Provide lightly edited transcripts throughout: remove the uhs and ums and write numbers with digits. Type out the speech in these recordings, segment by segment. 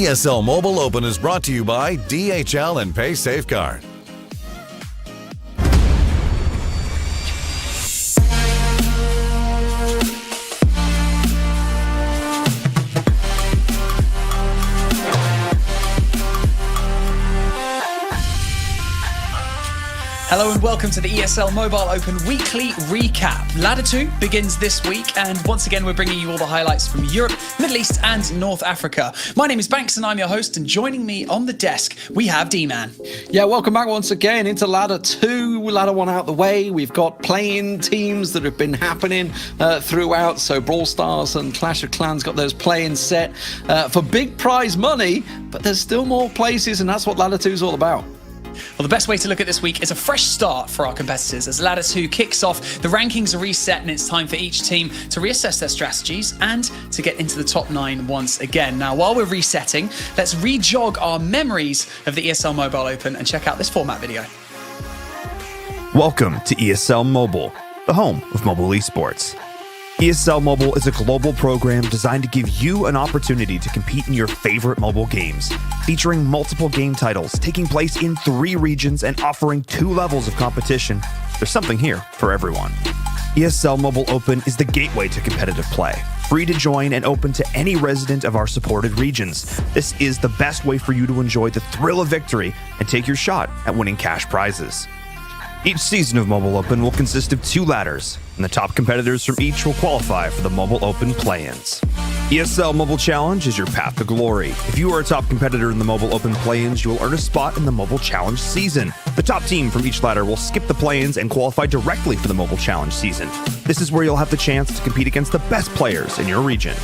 ESL Mobile Open is brought to you by DHL and Pay Safeguard. Hello and welcome to the ESL Mobile Open Weekly Recap. Ladder 2 begins this week, and once again we're bringing you all the highlights from Europe, Middle East and North Africa. My name is Banks and I'm your host, and joining me on the desk we have D-Man. Yeah, welcome back once again into Ladder 2. Ladder 1 out the way. We've got play-in teams that have been happening throughout. So Brawl Stars and Clash of Clans got those play-in set for big prize money, but there's still more places, and that's what Ladder 2 is all about. Well, the best way to look at this week is a fresh start for our competitors as Ladder 2 kicks off. The rankings are reset and it's time for each team to reassess their strategies and to get into the top 9 once again. Now, while we're resetting, let's re-jog our memories of the ESL Mobile Open and check out this format video. Welcome to ESL Mobile, the home of mobile esports. ESL Mobile is a global program designed to give you an opportunity to compete in your favorite mobile games, featuring multiple game titles taking place in 3 regions and offering 2 levels of competition. There's something here for everyone. ESL Mobile Open is the gateway to competitive play, free to join and open to any resident of our supported regions. This is the best way for you to enjoy the thrill of victory and take your shot at winning cash prizes. Each season of Mobile Open will consist of 2 ladders, and the top competitors from each will qualify for the Mobile Open play-ins. ESL Mobile Challenge is your path to glory. If you are a top competitor in the Mobile Open play-ins, you will earn a spot in the Mobile Challenge season. The top team from each ladder will skip the play-ins and qualify directly for the Mobile Challenge season. This is where you'll have the chance to compete against the best players in your region.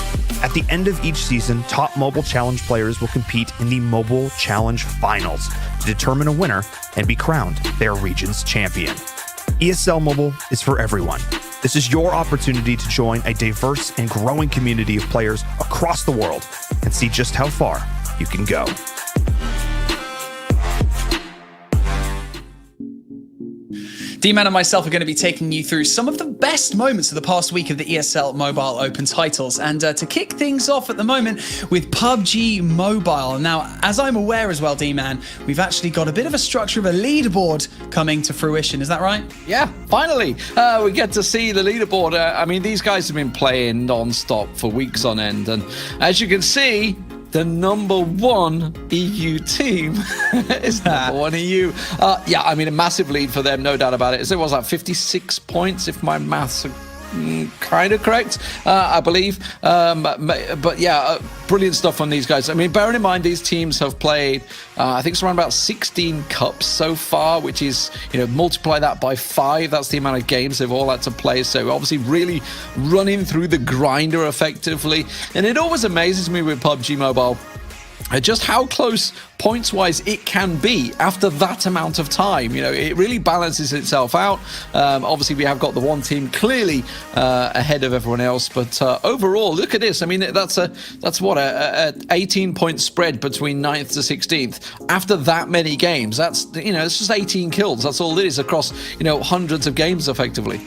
At the end of each season, top Mobile Challenge players will compete in the Mobile Challenge Finals to determine a winner and be crowned their region's champion. ESL Mobile is for everyone. This is your opportunity to join a diverse and growing community of players across the world and see just how far you can go. D-Man and myself are going to be taking you through some of the best moments of the past week of the ESL Mobile Open titles. And to kick things off at the moment with PUBG Mobile. Now, as I'm aware as well, D-Man, we've actually got a bit of a structure of a leaderboard coming to fruition. Is that right? Yeah, finally, we get to see the leaderboard. I mean, these guys have been playing non-stop for weeks on end. And as you can see, the number 1 EU team is number 1 EU. Yeah, I mean, a massive lead for them, no doubt about it. It was like 56 points, if my maths are kind of correct, I believe. But yeah, brilliant stuff on these guys. I mean, bearing in mind these teams have played, I think it's around about 16 cups so far, which is, you know, multiply that by 5. That's the amount of games they've all had to play. So obviously really running through the grinder effectively. And it always amazes me with PUBG Mobile just how close points-wise it can be after that amount of time. You know, it really balances itself out. Obviously, we have got the one team clearly ahead of everyone else, but overall, look at this. I mean, that's what a 18-point spread between 9th to 16th after that many games. That's, you know, it's just 18 kills. That's all it is across, you know, hundreds of games effectively.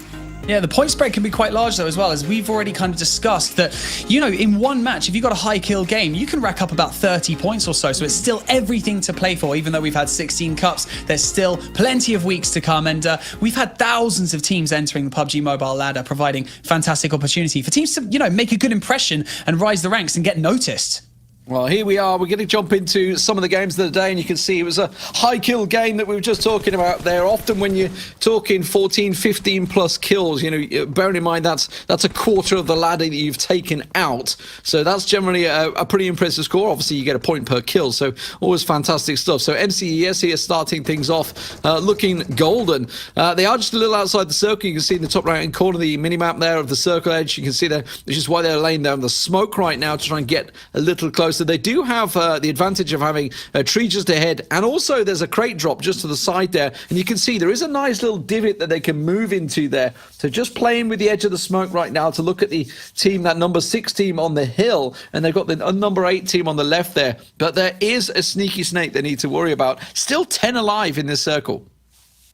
Yeah, the point spread can be quite large though as well, as we've already kind of discussed that, you know, in one match, if you've got a high kill game, you can rack up about 30 points or so. So it's still everything to play for. Even though we've had 16 cups, there's still plenty of weeks to come. And we've had thousands of teams entering the PUBG Mobile ladder, providing fantastic opportunity for teams to, you know, make a good impression and rise the ranks and get noticed. Well, here we are. We're going to jump into some of the games of the day, and you can see it was a high kill game that we were just talking about there. Often when you're talking 14, 15 plus kills, you know, bearing in mind that's a quarter of the ladder that you've taken out. So that's generally a pretty impressive score. Obviously, you get a point per kill, so always fantastic stuff. So MCES here starting things off, looking golden. They are just a little outside the circle. You can see in the top right-hand corner the mini-map there of the circle edge. You can see there, which is why they're laying down the smoke right now to try and get a little closer. They do have the advantage of having a tree just ahead, and also there's a crate drop just to the side there, and you can see there is a nice little divot that they can move into there. So just playing with the edge of the smoke right now to look at the team, that number 6 team on the hill, and they've got the number 8 team on the left there. But there is a sneaky snake they need to worry about. Still 10 alive in this circle.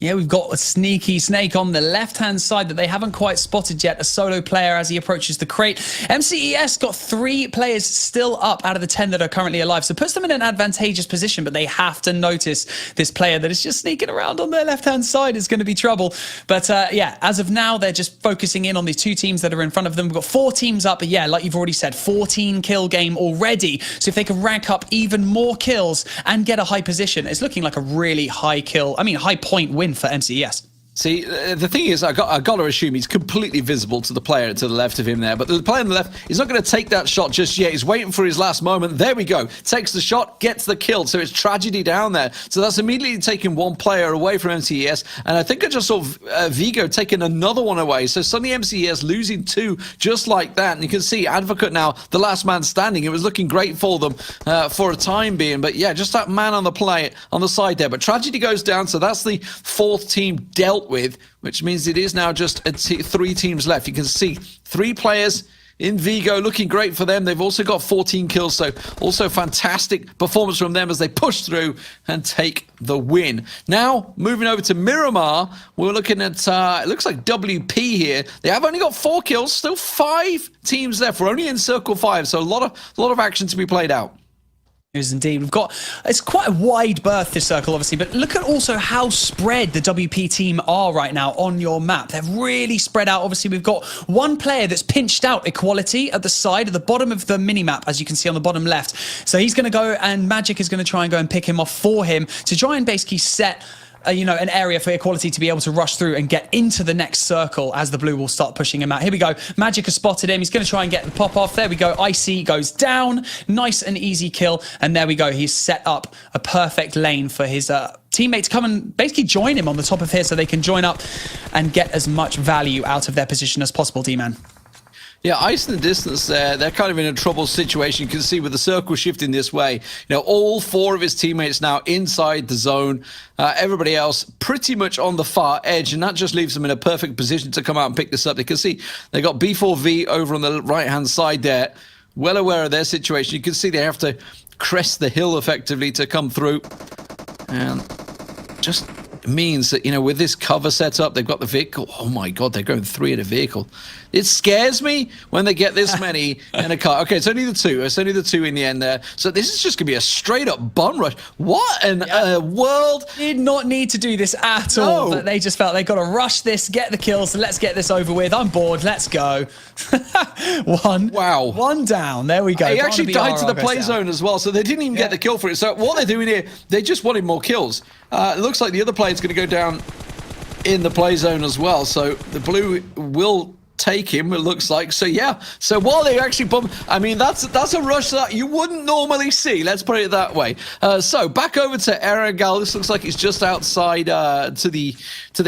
Yeah, we've got a sneaky snake on the left-hand side that they haven't quite spotted yet. A solo player as he approaches the crate. MCES got 3 players still up out of the 10 that are currently alive. So puts them in an advantageous position, but they have to notice this player that is just sneaking around on their left-hand side. Is going to be trouble. But yeah, as of now, they're just focusing in on these 2 teams that are in front of them. We've got 4 teams up, but yeah, like you've already said, 14 kill game already. So if they can rank up even more kills and get a high position, it's looking like a really high point win for MCES. See, the thing is, I got to assume he's completely visible to the player to the left of him there. But the player on the left, he's not going to take that shot just yet. He's waiting for his last moment. There we go. Takes the shot, gets the kill. So it's tragedy down there. So that's immediately taking 1 player away from MCES. And I think I just saw Vigo taking another one away. So suddenly MCES losing 2 just like that. And you can see Advocate now, the last man standing. It was looking great for them for a time being. But yeah, just that man on the side there. But tragedy goes down. So that's the 4th team dealt with, which means it is now just 3 teams left. You can see 3 players in Vigo, looking great for them. They've also got 14 kills, so also fantastic performance from them as they push through and take the win. Now, moving over to Miramar, we're looking at, it looks like WP here. They have only got 4 kills, still 5 teams left. We're only in Circle 5, so a lot of action to be played out. Is indeed. It's quite a wide berth, this circle, obviously, but look at also how spread the WP team are right now on your map. They're really spread out. Obviously, we've got 1 player that's pinched out Equality at the side, at the bottom of the mini-map, as you can see on the bottom left. So he's going to go, and Magic is going to try and go and pick him off for him to try and basically set an area for Equality to be able to rush through and get into the next circle as the blue will start pushing him out. Here we go. Magic has spotted him. He's going to try and get the pop off. There we go. Icy goes down. Nice and easy kill. And there we go. He's set up a perfect lane for his teammate to come and basically join him on the top of here so they can join up and get as much value out of their position as possible, D-Man. Yeah, Ice in the distance there. They're kind of in a trouble situation. You can see with the circle shifting this way, all 4 of his teammates now inside the zone. Everybody else pretty much on the far edge, and that just leaves them in a perfect position to come out and pick this up. You can see they got B4V over on the right-hand side there. Well aware of their situation. You can see they have to crest the hill effectively to come through. And just means that, with this cover set up, they've got the vehicle. Oh my God, they're going 3 in a vehicle. It scares me when they get this many in a car. Okay, it's only the 2. It's only the 2 in the end there. So this is just going to be a straight up bum rush. What in a world? Did not need to do this at all. But they just felt they got to rush this, get the kills. Let's get this over with. I'm bored. Let's go. 1. Wow. 1 down. There we go. He actually died to the play zone as well, so they didn't even get the kill for it. So what they're doing here, they just wanted more kills. It looks like the other player's going to go down in the play zone as well. So the blue will take him, it looks like. So yeah, so while they actually bump, I mean, that's a rush that you wouldn't normally see, let's put it that way. So back over to Eragal. This looks like it's just outside to the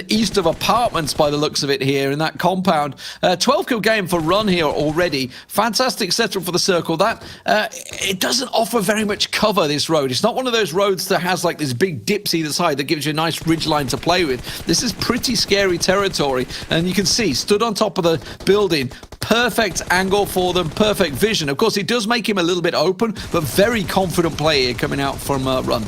east of apartments by the looks of it here in that compound. 12 kill game for Run here already. Fantastic setup for the circle. That it doesn't offer very much cover, this road. It's not one of those roads that has like this big dips either side that gives you a nice ridge line to play with. This is pretty scary territory, and you can see stood on top of the building, perfect angle for them, perfect vision. Of course, it does make him a little bit open, but very confident player coming out from Run.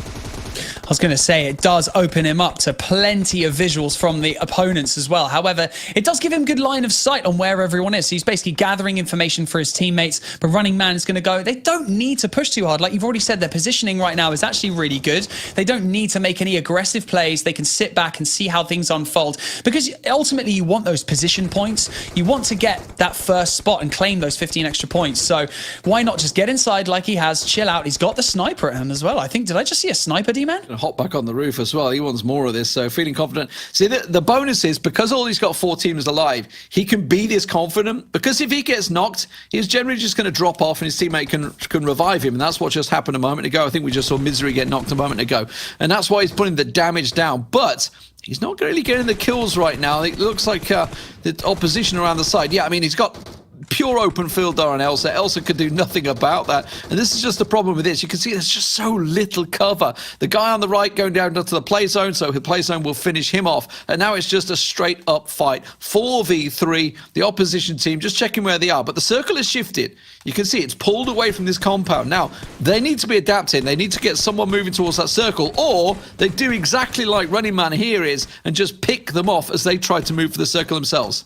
I was going to say, it does open him up to plenty of visuals from the opponents as well. However, it does give him good line of sight on where everyone is. So he's basically gathering information for his teammates, but Running Man is going to go. They don't need to push too hard. Like you've already said, their positioning right now is actually really good. They don't need to make any aggressive plays. They can sit back and see how things unfold, because ultimately you want those position points. You want to get that first spot and claim those 15 extra points. So why not just get inside like he has, chill out. He's got the sniper at him as well. I think, did I just see a sniper, D-Man? Hop back on the roof as well. He wants more of this, so feeling confident. See, the bonus is, because all he's got 4 teams alive, he can be this confident, because if he gets knocked, he's generally just going to drop off and his teammate can revive him, and that's what just happened a moment ago. I think we just saw Misery get knocked a moment ago, and that's why he's putting the damage down. But he's not really getting the kills right now. It looks like the opposition around the side. Yeah, I mean, he's got pure open field there on Elsa. Elsa could do nothing about that. And this is just the problem with this. You can see there's just so little cover. The guy on the right going down to the play zone, so the play zone will finish him off. And now it's just a straight up fight. 4v3, the opposition team just checking where they are. But the circle has shifted. You can see it's pulled away from this compound. Now, they need to be adapting. They need to get someone moving towards that circle, or they do exactly like Running Man here is and just pick them off as they try to move for the circle themselves.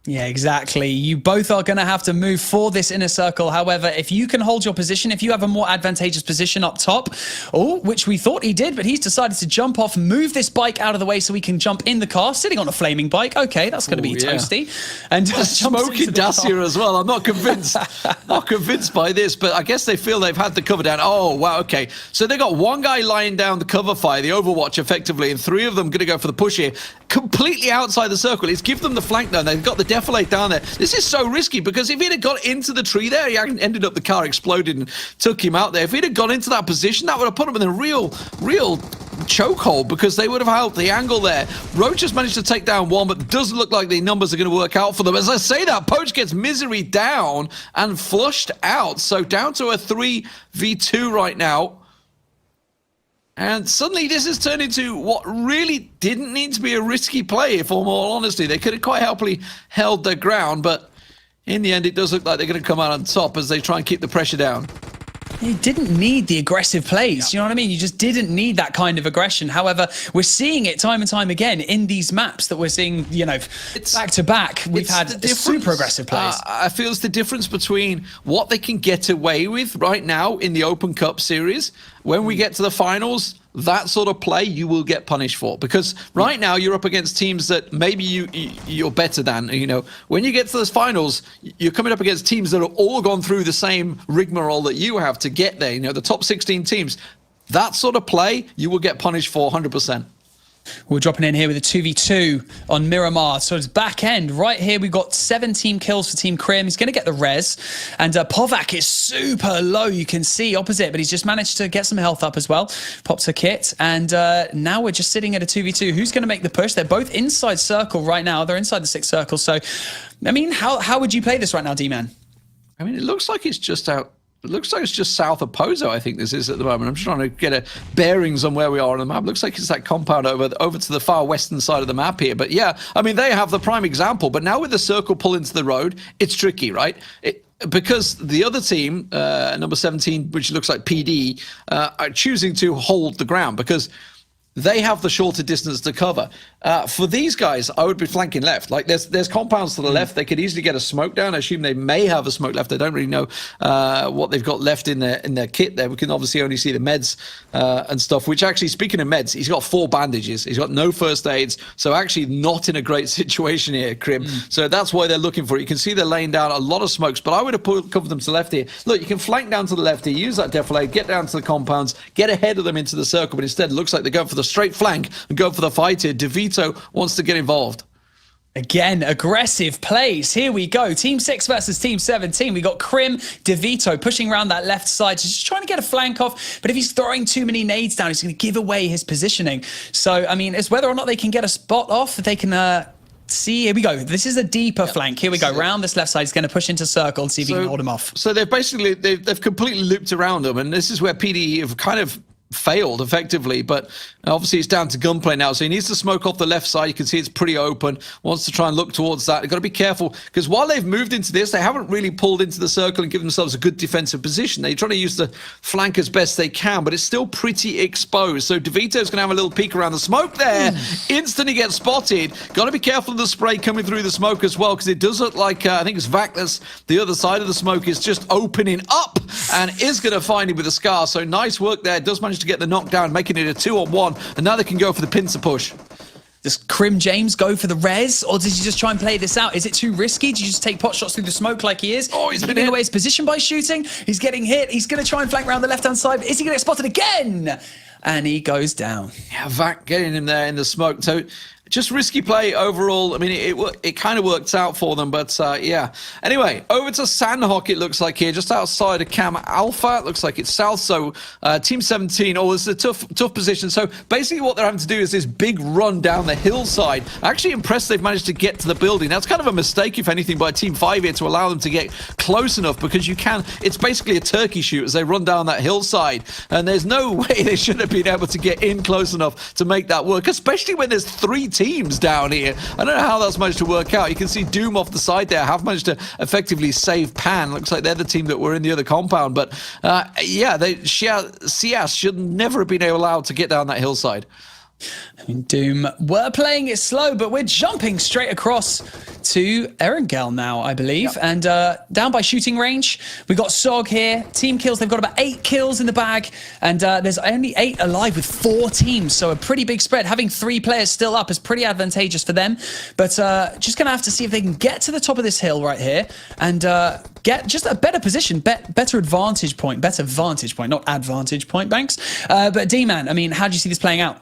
Yeah, exactly. You both are going to have to move for this inner circle. However, if you can hold your position, if you have a more advantageous position up top, which we thought he did, but he's decided to jump off, move this bike out of the way so he can jump in the car, sitting on a flaming bike. Okay, that's going to be toasty. And smoking Dacia as well. I'm not convinced. Not convinced by this, but I guess they feel they've had the cover down. Oh, wow, okay. So they got one guy lying down the cover fire, the Overwatch effectively, and three of them going to go for the push here. Completely outside the circle. It's give them the flank now. They've got the Derplight down there. This is so risky because if he'd have got into the tree there, he ended up the car exploded and took him out there. If he'd have gone into that position, that would have put him in a real chokehold because they would have held the angle there. Roach has managed to take down one, but it doesn't look like the numbers are going to work out for them. As I say that, Poach gets Misery down and flushed out. So down to a 3v2 right now. And suddenly this has turned into what really didn't need to be a risky play, if all more honesty. They could have quite happily held their ground, but in the end it does look like they're going to come out on top as they try and keep the pressure down. You didn't need the aggressive plays, you know what I mean? You just didn't need that kind of aggression. However, we're seeing it time and time again in these maps that we're seeing, you know, back to back. We've had super aggressive plays. I feel it's the difference between what they can get away with right now in the Open Cup series. When we get to the finals, that sort of play you will get punished for, because right now you're up against teams that maybe you're better than. You know, when you get to those finals, you're coming up against teams that have all gone through the same rigmarole that you have to get there. You know, the top 16 teams. That sort of play you will get punished for 100%. We're dropping in here with a 2v2 on Miramar. So it's back end. Right here, we've got 17 kills for Team Krim. He's going to get the res. And Povak is super low, you can see, opposite. But he's just managed to get some health up as well. Pops a kit. And now we're just sitting at a 2v2. Who's going to make the push? They're both inside circle right now. They're inside the 6th circle. So, I mean, how would you play this right now, D-Man? I mean, it looks like it's just out. It looks like it's just south of Pozo, I think this is at the moment. I'm just trying to get bearings on where we are on the map. Looks like it's that compound over to the far western side of the map here. But yeah, I mean, they have the prime example. But now with the circle pull into the road, it's tricky, right? Because the other team, number 17, which looks like PD, are choosing to hold the ground because they have the shorter distance to cover. For these guys, I would be flanking left. Like there's compounds to the left. They could easily get a smoke down. I assume they may have a smoke left. I don't really know what they've got left in their kit there. We can obviously only see the meds and stuff, which actually, speaking of meds, he's got 4 bandages. He's got no first aids. So actually not in a great situation here, Krim. So that's why they're looking for it. You can see they're laying down a lot of smokes, but I would have covered them to the left here. Look, you can flank down to the left here, use that defilade, get down to the compounds, get ahead of them into the circle, but instead it looks like they're going for the straight flank and go for the fight here. DeVito wants to get involved. Again, aggressive plays. Here we go. Team 6 versus Team 17. We got Krim, DeVito pushing around that left side, just trying to get a flank off. But if he's throwing too many nades down, he's going to give away his positioning. So, I mean, it's whether or not they can get a spot off. They can see. Here we go. This is a deeper flank. Here we go. Round this left side. He's going to push into circle and see if he can hold him off. So they've basically, they've completely looped around him. And this is where PD have kind of failed effectively, but obviously it's down to gunplay now, so he needs to smoke off the left side. You can see it's pretty open, wants to try and look towards that. You've got to be careful because while they've moved into this, they haven't really pulled into the circle and given themselves a good defensive position. They're trying to use the flank as best they can, but it's still pretty exposed. So DeVito's going to have a little peek around the smoke there. Instantly gets spotted. Got to be careful of the spray coming through the smoke as well, because it does look like I think it's Vac that's the other side of the smoke is just opening up and is going to find him with a scar. So nice work there. Does manage to get the knockdown, making it a 2-on-1, and now they can go for the pincer push. Does Krim James go for the res, or does he just try and play this out? Is it too risky? Do you just take pot shots through the smoke like he is? Oh, he's giving away his position by shooting. He's getting hit. He's going to try and flank around the left-hand side. Is he going to get spotted again? And he goes down. Yeah, Vac getting him there in the smoke. So just risky play overall. I mean, it kind of worked out for them, but yeah. Anyway, over to Sandhawk, it looks like here, just outside of Cam Alpha. It looks like it's south, so Team 17, this is a tough position. So basically what they're having to do is this big run down the hillside. Actually impressed they've managed to get to the building. That's kind of a mistake, if anything, by Team 5 here to allow them to get close enough, because it's basically a turkey shoot as they run down that hillside, and there's no way they should have been able to get in close enough to make that work, especially when there's 3 teams down here. I don't know how that's managed to work out. You can see Doom off the side there have managed to effectively save Pan. Looks like they're the team that were in the other compound, but yeah, CS should never have been allowed to get down that hillside. I mean, Doom, we're playing it slow, but we're jumping straight across to Erangel now, I believe. Yep. And down by shooting range, we've got Sog here. Team kills, they've got about 8 kills in the bag. And there's only 8 alive with 4 teams, so a pretty big spread. Having 3 players still up is pretty advantageous for them. But just going to have to see if they can get to the top of this hill right here and get just a better position, better vantage point, not advantage point, Banks. But D-Man, I mean, how do you see this playing out?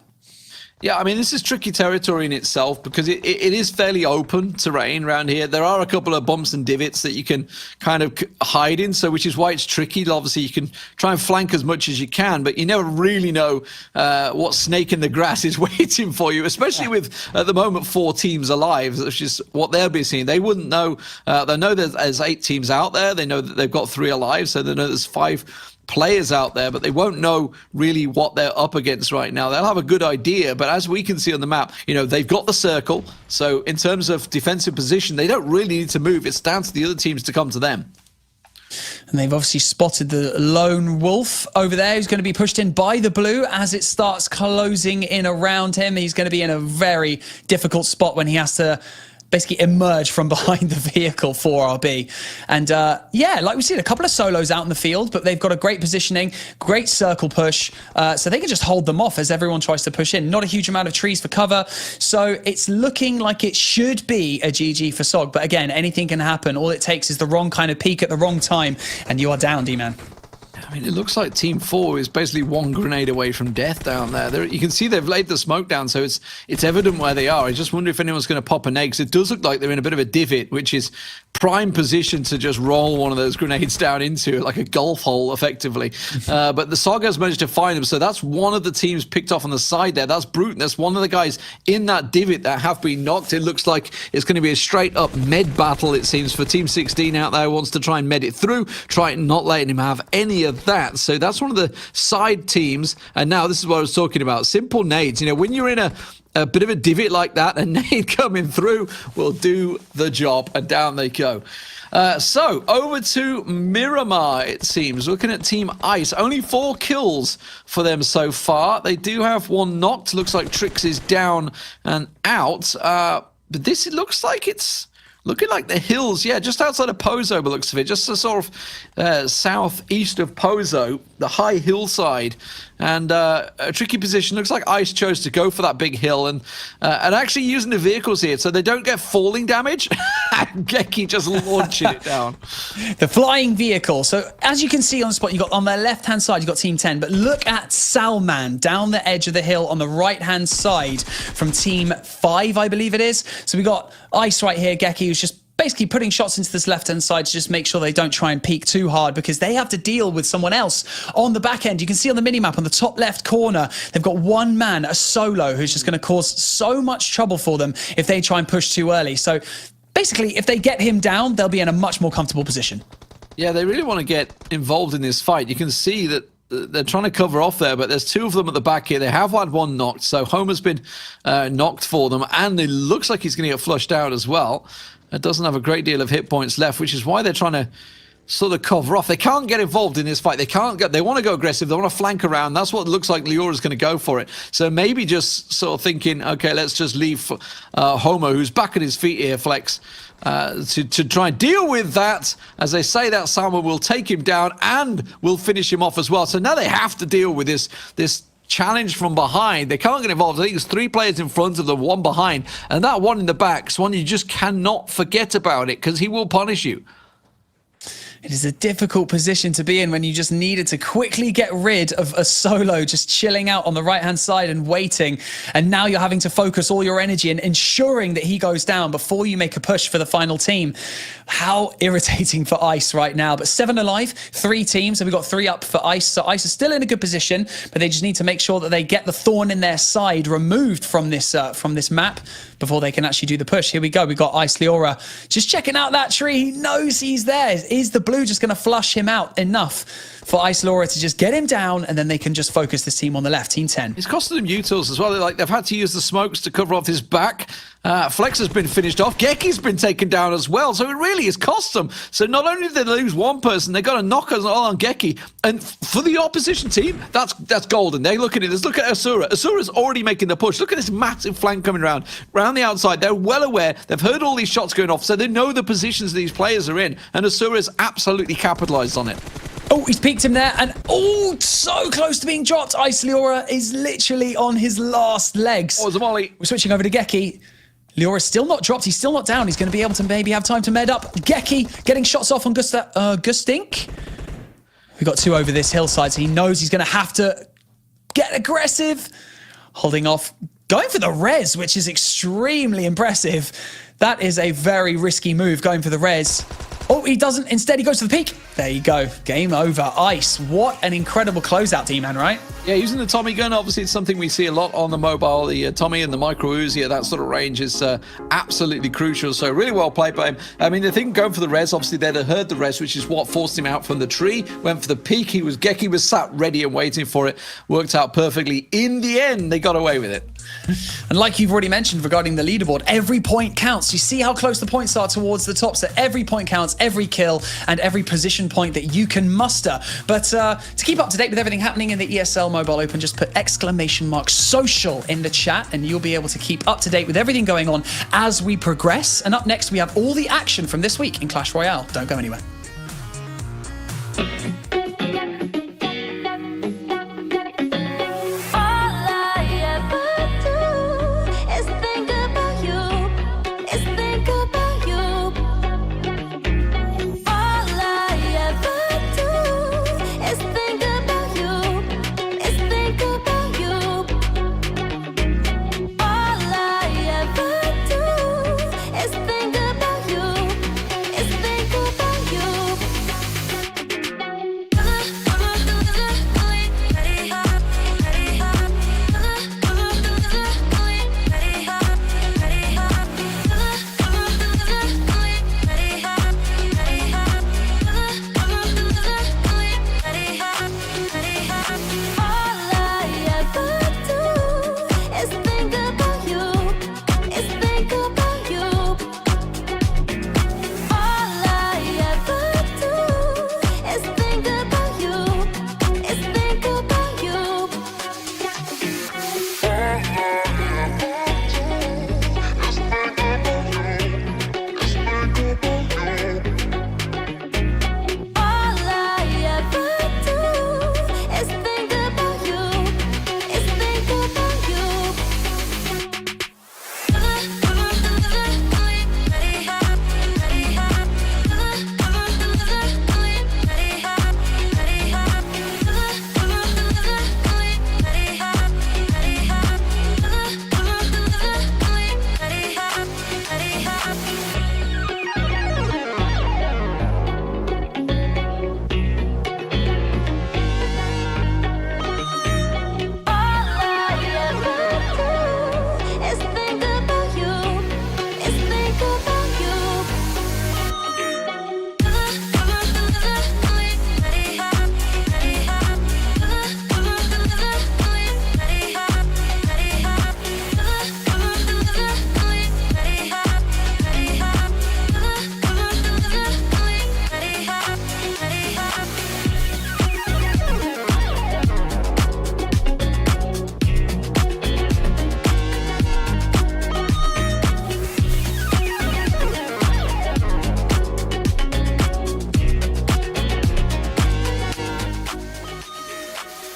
Yeah, I mean, this is tricky territory in itself because it is fairly open terrain around here. There are a couple of bumps and divots that you can kind of hide in, so which is why it's tricky. Obviously, you can try and flank as much as you can, but you never really know what snake in the grass is waiting for you, especially with, at the moment, 4 teams alive, which is what they'll be seeing. They wouldn't know. They know there's 8 teams out there. They know that they've got 3 alive, so they know there's 5 players out there, but they won't know really what they're up against right now. They'll have a good idea, but as we can see on the map, you know, they've got the circle, so in terms of defensive position, they don't really need to move. It's down to the other teams to come to them. And they've obviously spotted the lone wolf over there, who's going to be pushed in by the blue as it starts closing in around him. He's going to be in a very difficult spot when he has to basically emerge from behind the vehicle for RB. And yeah, like we've seen a couple of solos out in the field, but they've got a great positioning, great circle push, so they can just hold them off as everyone tries to push in. Not a huge amount of trees for cover, so it's looking like it should be a GG for Sog, but again, anything can happen. All it takes is the wrong kind of peak at the wrong time, and you are down, D-Man. I mean, it looks like Team 4 is basically 1 grenade away from death down there. You can see they've laid the smoke down, so it's evident where they are. I just wonder if anyone's going to pop an egg, because it does look like they're in a bit of a divot, which is prime position to just roll one of those grenades down into, like a golf hole, effectively. But the Saga's managed to find them, so that's one of the teams picked off on the side there. That's Brute. That's one of the guys in that divot that have been knocked. It looks like it's going to be a straight-up med battle, it seems, for Team 16 out there, who wants to try and med it through, try not letting him have any of that. So that's one of the side teams. And now this is what I was talking about. Simple nades. You know, when you're in a bit of a divot like that, a nade coming through will do the job. And down they go. So over to Miramar, it seems. Looking at Team Ice, only 4 kills for them so far. They do have 1 knocked. Looks like Trix is down and out. But this, it looks like it's looking like the hills, yeah, just outside of Pozo, by looks of it, just a sort of southeast of Pozo, the high hillside, and a tricky position. Looks like Ice chose to go for that big hill, and actually using the vehicles here, so they don't get falling damage. Geki just launching it down. The flying vehicle. So as you can see on the spot, you got on the left-hand side, you got Team 10, but look at Salman down the edge of the hill on the right-hand side from Team 5, I believe it is. So we got Ice right here, Geki, who's just basically putting shots into this left-hand side to just make sure they don't try and peek too hard, because they have to deal with someone else on the back end. You can see on the minimap on the top left corner, they've got 1 man, a solo, who's just going to cause so much trouble for them if they try and push too early. So basically, if they get him down, they'll be in a much more comfortable position. Yeah, they really want to get involved in this fight. You can see that they're trying to cover off there, but there's 2 of them at the back here. They have had 1 knocked, so Homer's been knocked for them, and it looks like he's going to get flushed out as well. It doesn't have a great deal of hit points left, which is why they're trying to sort of cover off. They can't get involved in this fight. They want to go aggressive. They want to flank around. That's what it looks like EUR is going to go for it. So maybe just sort of thinking, okay, let's just leave Homer, who's back at his feet here, Flex, to try and deal with that. As they say, that Salmon will take him down and will finish him off as well. So now they have to deal with this challenge from behind. They can't get involved. I think there's 3 players in front of them, 1 behind, and that 1 in the back is one you just cannot forget about it, because he will punish you. It is a difficult position to be in when you just needed to quickly get rid of a solo just chilling out on the right-hand side and waiting. And now you're having to focus all your energy and ensuring that he goes down before you make a push for the final team. How irritating for Ice right now. But 7 alive, 3 teams. So we've got 3 up for Ice. So Ice is still in a good position, but they just need to make sure that they get the thorn in their side removed from this map before they can actually do the push. Here we go. We've got Ice Leora just checking out that tree. He knows he's there. Is the blue just going to flush him out enough for Ice Leora to just get him down, and then they can just focus this team on the left, Team 10. It's costing them utils as well. They've had to use the smokes to cover off his back. Flex has been finished off. Geki's been taken down as well. So it really has cost them. So not only did they lose one person, they got a knock all on Geki. And for the opposition team, that's golden. They look at it. Let's look at Asura. Asura's already making the push. Look at this massive flank coming around the outside. They're well aware. They've heard all these shots going off, so they know the positions these players are in. And Asura's absolutely capitalized on it. Oh, he's peeked him there, and oh, so close to being dropped. Ice Leora is literally on his last legs. Oh, Zamali. We're switching over to Geki. Leora's still not dropped. He's still not down. He's going to be able to maybe have time to med up. Geki getting shots off on Gustink. We got 2 over this hillside, so he knows he's going to have to get aggressive. Holding off. Going for the res, which is extremely impressive. That is a very risky move, going for the res. Oh, he doesn't. Instead, he goes for the peak. There you go. Game over. Ice. What an incredible closeout, D-Man, right? Yeah, using the Tommy gun, obviously, it's something we see a lot on the mobile. The Tommy and the micro Uzi at that sort of range is absolutely crucial. So really well played by him. I mean, the thing going for the res, obviously, they'd have heard the res, which is what forced him out from the tree. Went for the peak. Geki was sat ready and waiting for it. Worked out perfectly. In the end, they got away with it. And like you've already mentioned regarding the leaderboard, every point counts. You see how close the points are towards the top. So every point counts, every kill, and every position point that you can muster. But to keep up to date with everything happening in the ESL Mobile Open, just put !social in the chat, and you'll be able to keep up to date with everything going on as we progress. And up next, we have all the action from this week in Clash Royale. Don't go anywhere.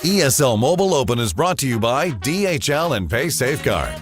ESL Mobile Open is brought to you by DHL and Pay Safeguard.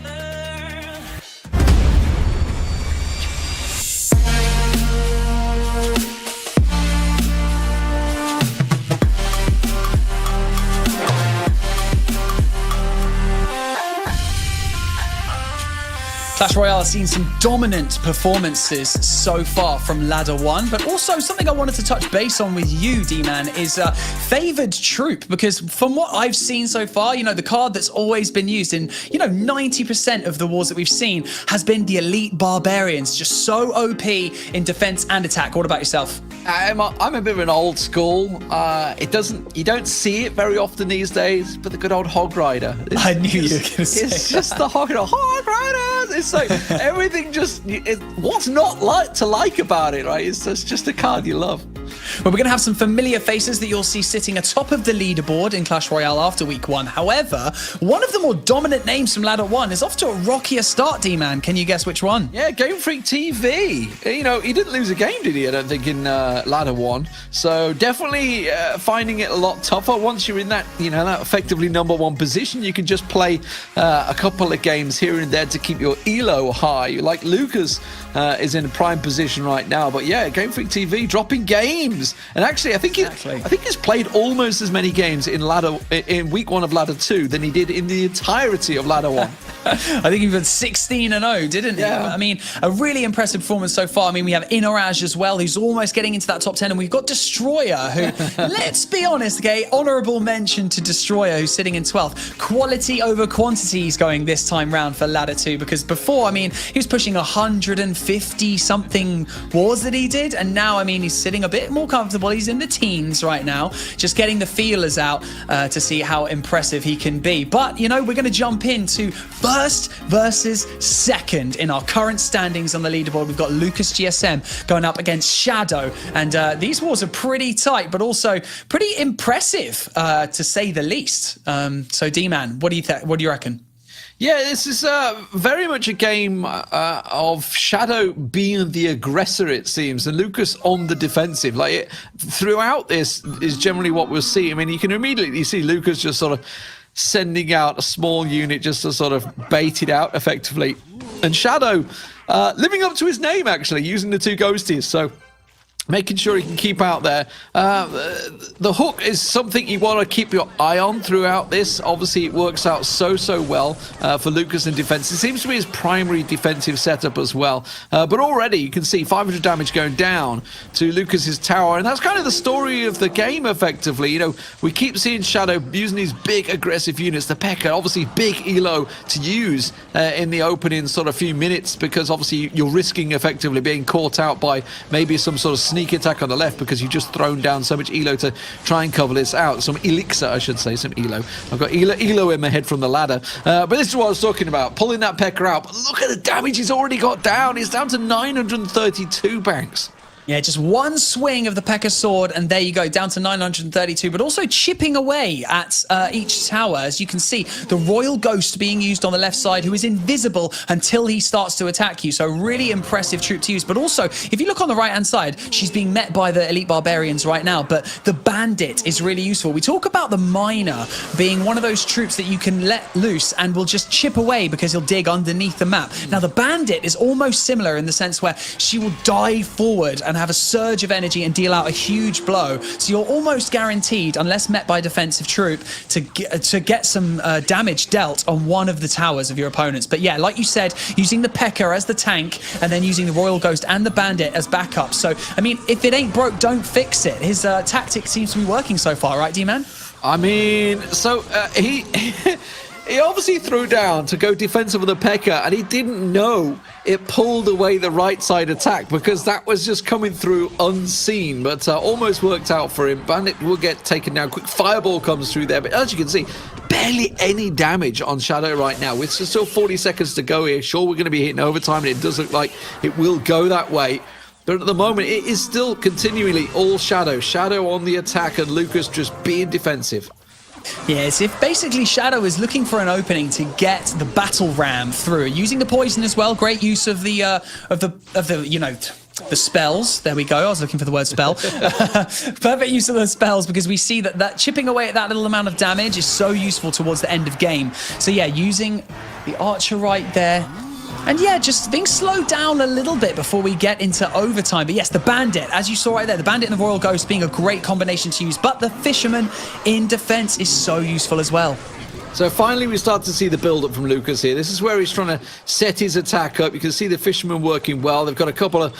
Clash Royale has seen some dominant performances so far from Ladder 1, but also something I wanted to touch base on with you, D-Man, is favored troop, because from what I've seen so far, you know, the card that's always been used in, you know, 90% of the wars that we've seen has been the elite barbarians, just so OP in defense and attack. What about yourself? I'm a bit of an old school. You don't see it very often these days, but the good old Hog Rider. I knew you were going to say It's just the Hog Riders. It's like everything what's not to like about it, right? It's just a card you love. Well, we're going to have some familiar faces that you'll see sitting atop of the leaderboard in Clash Royale after week 1. However, one of the more dominant names from Ladder 1 is off to a rockier start, D-Man. Can you guess which one? Yeah, Game Freak TV. You know, he didn't lose a game, did he? I don't think in Ladder 1. So definitely finding it a lot tougher. Once you're in that, you know, that effectively #1 position, you can just play a couple of games here and there to keep your elo high. Like Lucas is in a prime position right now. But yeah, Game Freak TV dropping games. And actually, I think he's played almost as many games in week 1 of Ladder 2 than he did in the entirety of Ladder 1. I think he went 16-0, didn't he? Yeah. I mean, a really impressive performance so far. I mean, we have Inoraj as well, who's almost getting into that top 10, and we've got Destroyer, who, let's be honest, okay, honourable mention to Destroyer, who's sitting in 12th. Quality over quantity is going this time round for Ladder 2, because before, I mean, he was pushing 150-something wars that he did, and now, I mean, he's sitting a bit more comfortable. He's in the teens right now, just getting the feelers out to see how impressive he can be. But, you know, we're going to jump into first versus second in our current standings on the leaderboard. We've got Lucas GSM going up against Shadow, and these wars are pretty tight, but also pretty impressive, to say the least. So, D-Man, what do you reckon? Yeah, this is very much a game of Shadow being the aggressor, it seems, and Lucas on the defensive. Throughout this is generally what we'll see. I mean, you can immediately see Lucas just sort of sending out a small unit just to sort of bait it out effectively. And Shadow living up to his name, actually, using the 2 ghosties. So making sure he can keep out there. The hook is something you want to keep your eye on throughout this. Obviously, it works out so well for Lucas in defense. It seems to be his primary defensive setup as well. But already you can see 500 damage going down to Lucas's tower, and that's kind of the story of the game, effectively. You know, we keep seeing Shadow using these big aggressive units. The P.E.K.K.A, obviously big elo to use in the opening sort of few minutes, because obviously you're risking effectively being caught out by maybe some sort of sneak attack on the left, because you've just thrown down so much elo to try and cover this out. Some elixir, I should say, some elo. I've got elo in my head from the ladder. But this is what I was talking about, pulling that P.E.K.K.A out. But look at the damage he's already got down. He's down to 932 banks. Yeah, just one swing of the P.E.K.K.A sword, and there you go, down to 932, but also chipping away at each tower. As you can see, the Royal Ghost being used on the left side, who is invisible until he starts to attack you. So really impressive troop to use. But also, if you look on the right-hand side, she's being met by the Elite Barbarians right now, but the Bandit is really useful. We talk about the Miner being one of those troops that you can let loose and will just chip away because he'll dig underneath the map. Now, the Bandit is almost similar in the sense where she will dive forward and have a surge of energy and deal out a huge blow. So you're almost guaranteed, unless met by a defensive troop, to get some damage dealt on one of the towers of your opponents. But yeah, like you said, using the P.E.K.K.A as the tank, and then using the Royal Ghost and the Bandit as backup. So, I mean, if it ain't broke, don't fix it. His tactic seems to be working so far, right, D-Man? I mean, so he obviously threw down to go defensive with the P.E.K.K.A, and he didn't know it pulled away the right side attack, because that was just coming through unseen, but almost worked out for him. Bandit will get taken down. Quick fireball comes through there, but as you can see, barely any damage on Shadow right now. With still 40 seconds to go here, sure, we're going to be hitting overtime, and it does look like it will go that way. But at the moment, it is still continually all Shadow. Shadow on the attack, and Lucas just being defensive. Yes, if basically Shadow is looking for an opening to get the battle ram through, using the poison as well. Great use of the you know, the spells. There we go. I was looking for the word spell. Perfect use of the spells, because we see that chipping away at that little amount of damage is so useful towards the end of game. So yeah, using the archer right there. And yeah, just being slowed down a little bit before we get into overtime. But yes, the Bandit, as you saw right there, the Bandit and the Royal Ghost being a great combination to use. But the Fisherman in defense is so useful as well. So finally we start to see the build-up from Lucas here. This is where he's trying to set his attack up. You can see the fishermen working well. They've got a couple of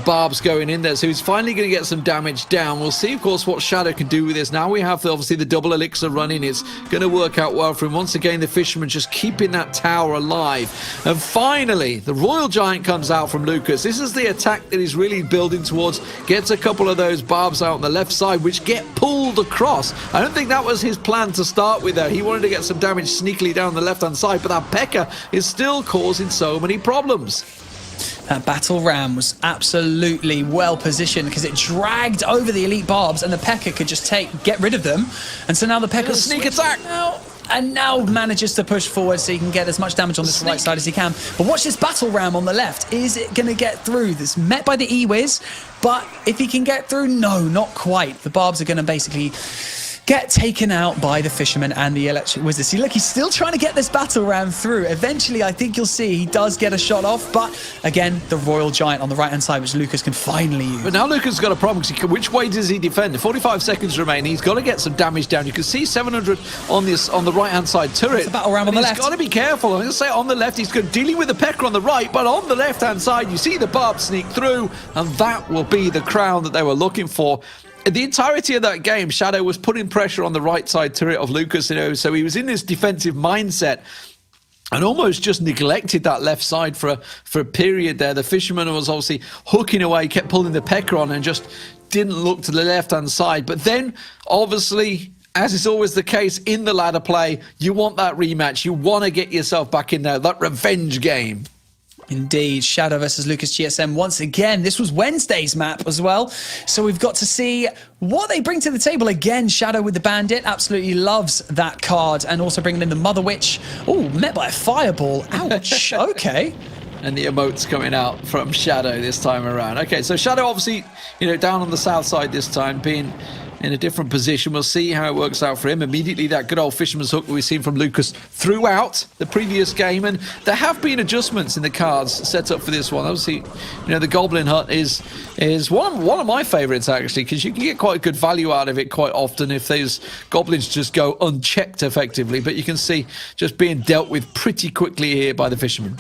barbs going in there. So he's finally going to get some damage down. We'll see, of course, what Shadow can do with this. Now we have, obviously, the double elixir running. It's going to work out well for him. Once again, the fishermen just keeping that tower alive. And finally, the Royal Giant comes out from Lucas. This is the attack that he's really building towards. Gets a couple of those barbs out on the left side, which get pulled across. I don't think that was his plan to start with there. He wanted to get some damage sneakily down the left-hand side, but that P.E.K.K.A. is still causing so many problems. That battle ram was absolutely well positioned because it dragged over the elite barbs and the P.E.K.K.A. could just get rid of them. And so now the P.E.K.K.A. sneak attack now manages to push forward so he can get as much damage on this right side as he can. But watch this battle ram on the left. Is it going to get through? This met by the E-Wiz, but if he can get through, no, not quite. The barbs are going to basically get taken out by the fisherman and the electric wizard. See, look, he's still trying to get this battle ram through. Eventually, I think you'll see he does get a shot off, but again, the Royal Giant on the right-hand side, which Lucas can finally use. But now Lucas has got a problem. Which way does he defend? 45 seconds remain. He's got to get some damage down. You can see 700 on the right-hand side turret. It's a battle ram on the left. He's got to be careful. I'm going to say on the left, he's dealing with the P.E.K.K.A. on the right, but on the left-hand side, you see the barb sneak through, and that will be the crown that they were looking for. The entirety of that game, Shadow was putting pressure on the right side turret of Lucas, so he was in this defensive mindset and almost just neglected that left side for a period there. The fisherman was obviously hooking away, kept pulling the P.E.K.K.A. on and just didn't look to the left-hand side. But then, obviously, as is always the case in the ladder play, you want that rematch. You want to get yourself back in there, that revenge game. Indeed, Shadow versus Lucas GSM once again. This was Wednesday's map as well, so we've got to see what they bring to the table. Again, Shadow with the Bandit, absolutely loves that card, and also bringing in the Mother Witch. Oh, met by a fireball. Ouch. Okay. And the emotes coming out from Shadow this time around. Okay, so Shadow obviously, down on the south side this time, being in a different position. We'll see how it works out for him. Immediately, that good old fisherman's hook that we've seen from Lucas throughout the previous game. And there have been adjustments in the cards set up for this one. Obviously, the Goblin Hut is one of my favorites, actually, because you can get quite good value out of it quite often if those goblins just go unchecked effectively. But you can see just being dealt with pretty quickly here by the fisherman.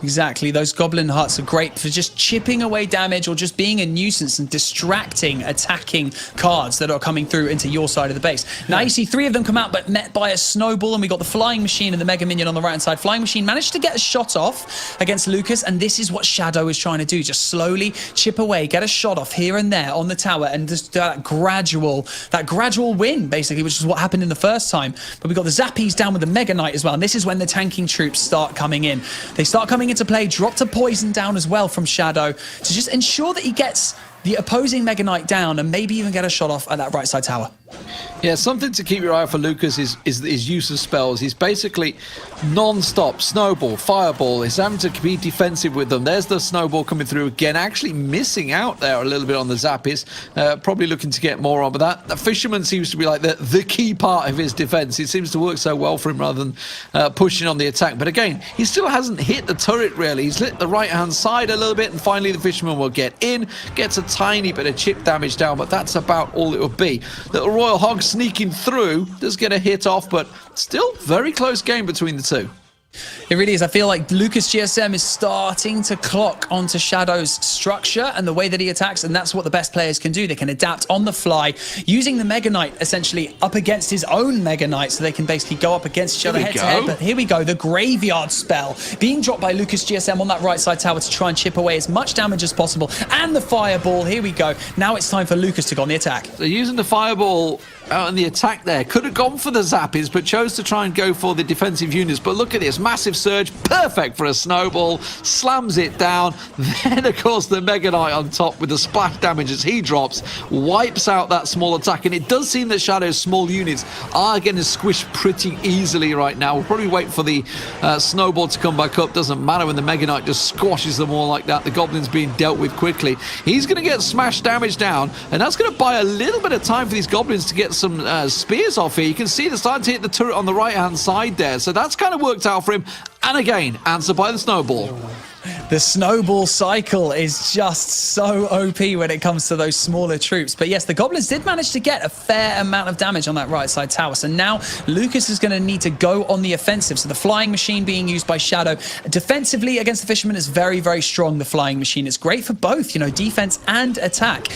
Exactly. Those Goblin Huts are great for just chipping away damage or just being a nuisance and distracting attacking cards that are coming through into your side of the base. Now you see 3 of them come out, but met by a snowball, and we got the Flying Machine and the Mega Minion on the right-hand side. Flying Machine managed to get a shot off against Lucas, and this is what Shadow is trying to do. Just slowly chip away, get a shot off here and there on the tower, and just that gradual win, basically, which is what happened in the first time. But we got the Zappies down with the Mega Knight as well, and this is when the tanking troops start coming in. They start coming into play, dropped a poison down as well from Shadow to just ensure that he gets the opposing Mega Knight down and maybe even get a shot off at that right side tower. Yeah, something to keep your eye out for Lucas is his use of spells. He's basically non-stop snowball, fireball. He's having to be defensive with them. There's the snowball coming through again, actually missing out there a little bit on the Zappies. Probably looking to get more on, but that fisherman seems to be like the key part of his defense. It seems to work so well for him rather than pushing on the attack. But again, he still hasn't hit the turret really. He's lit the right-hand side a little bit, and finally the fisherman will get in, gets a tiny bit of chip damage down, but that's about all it will be. Little Royal Hog sneaking through, does get a hit off, but still very close game between the two. It really is. I feel like Lucas GSM is starting to clock onto Shadow's structure and the way that he attacks, and that's what the best players can do. They can adapt on the fly, using the Mega Knight essentially up against his own Mega Knight, so they can basically go up against each other head to head. But here we go, the Graveyard Spell being dropped by Lucas GSM on that right side tower to try and chip away as much damage as possible. And the Fireball, here we go. Now it's time for Lucas to go on the attack. So using the Fireball out in the attack there, could have gone for the Zappies, but chose to try and go for the defensive units. But look at this, massive surge, perfect for a snowball, slams it down. Then, of course, the Mega Knight on top with the splash damage as he drops, wipes out that small attack. And it does seem that Shadow's small units are getting squished pretty easily right now. We'll probably wait for the snowball to come back up. Doesn't matter when the Mega Knight just squashes them all like that. The Goblin's being dealt with quickly. He's going to get smash damage down, and that's going to buy a little bit of time for these Goblins to get some spears off here. You can see they're starting to hit the turret on the right-hand side there. So that's kind of worked out for him. And again, answered by the snowball. The snowball cycle is just so OP when it comes to those smaller troops. But yes, the Goblins did manage to get a fair amount of damage on that right side tower. So now Lucas is going to need to go on the offensive. So the flying machine being used by Shadow. Defensively against the Fisherman is very, very strong, the flying machine. It's great for both, you know, defense and attack.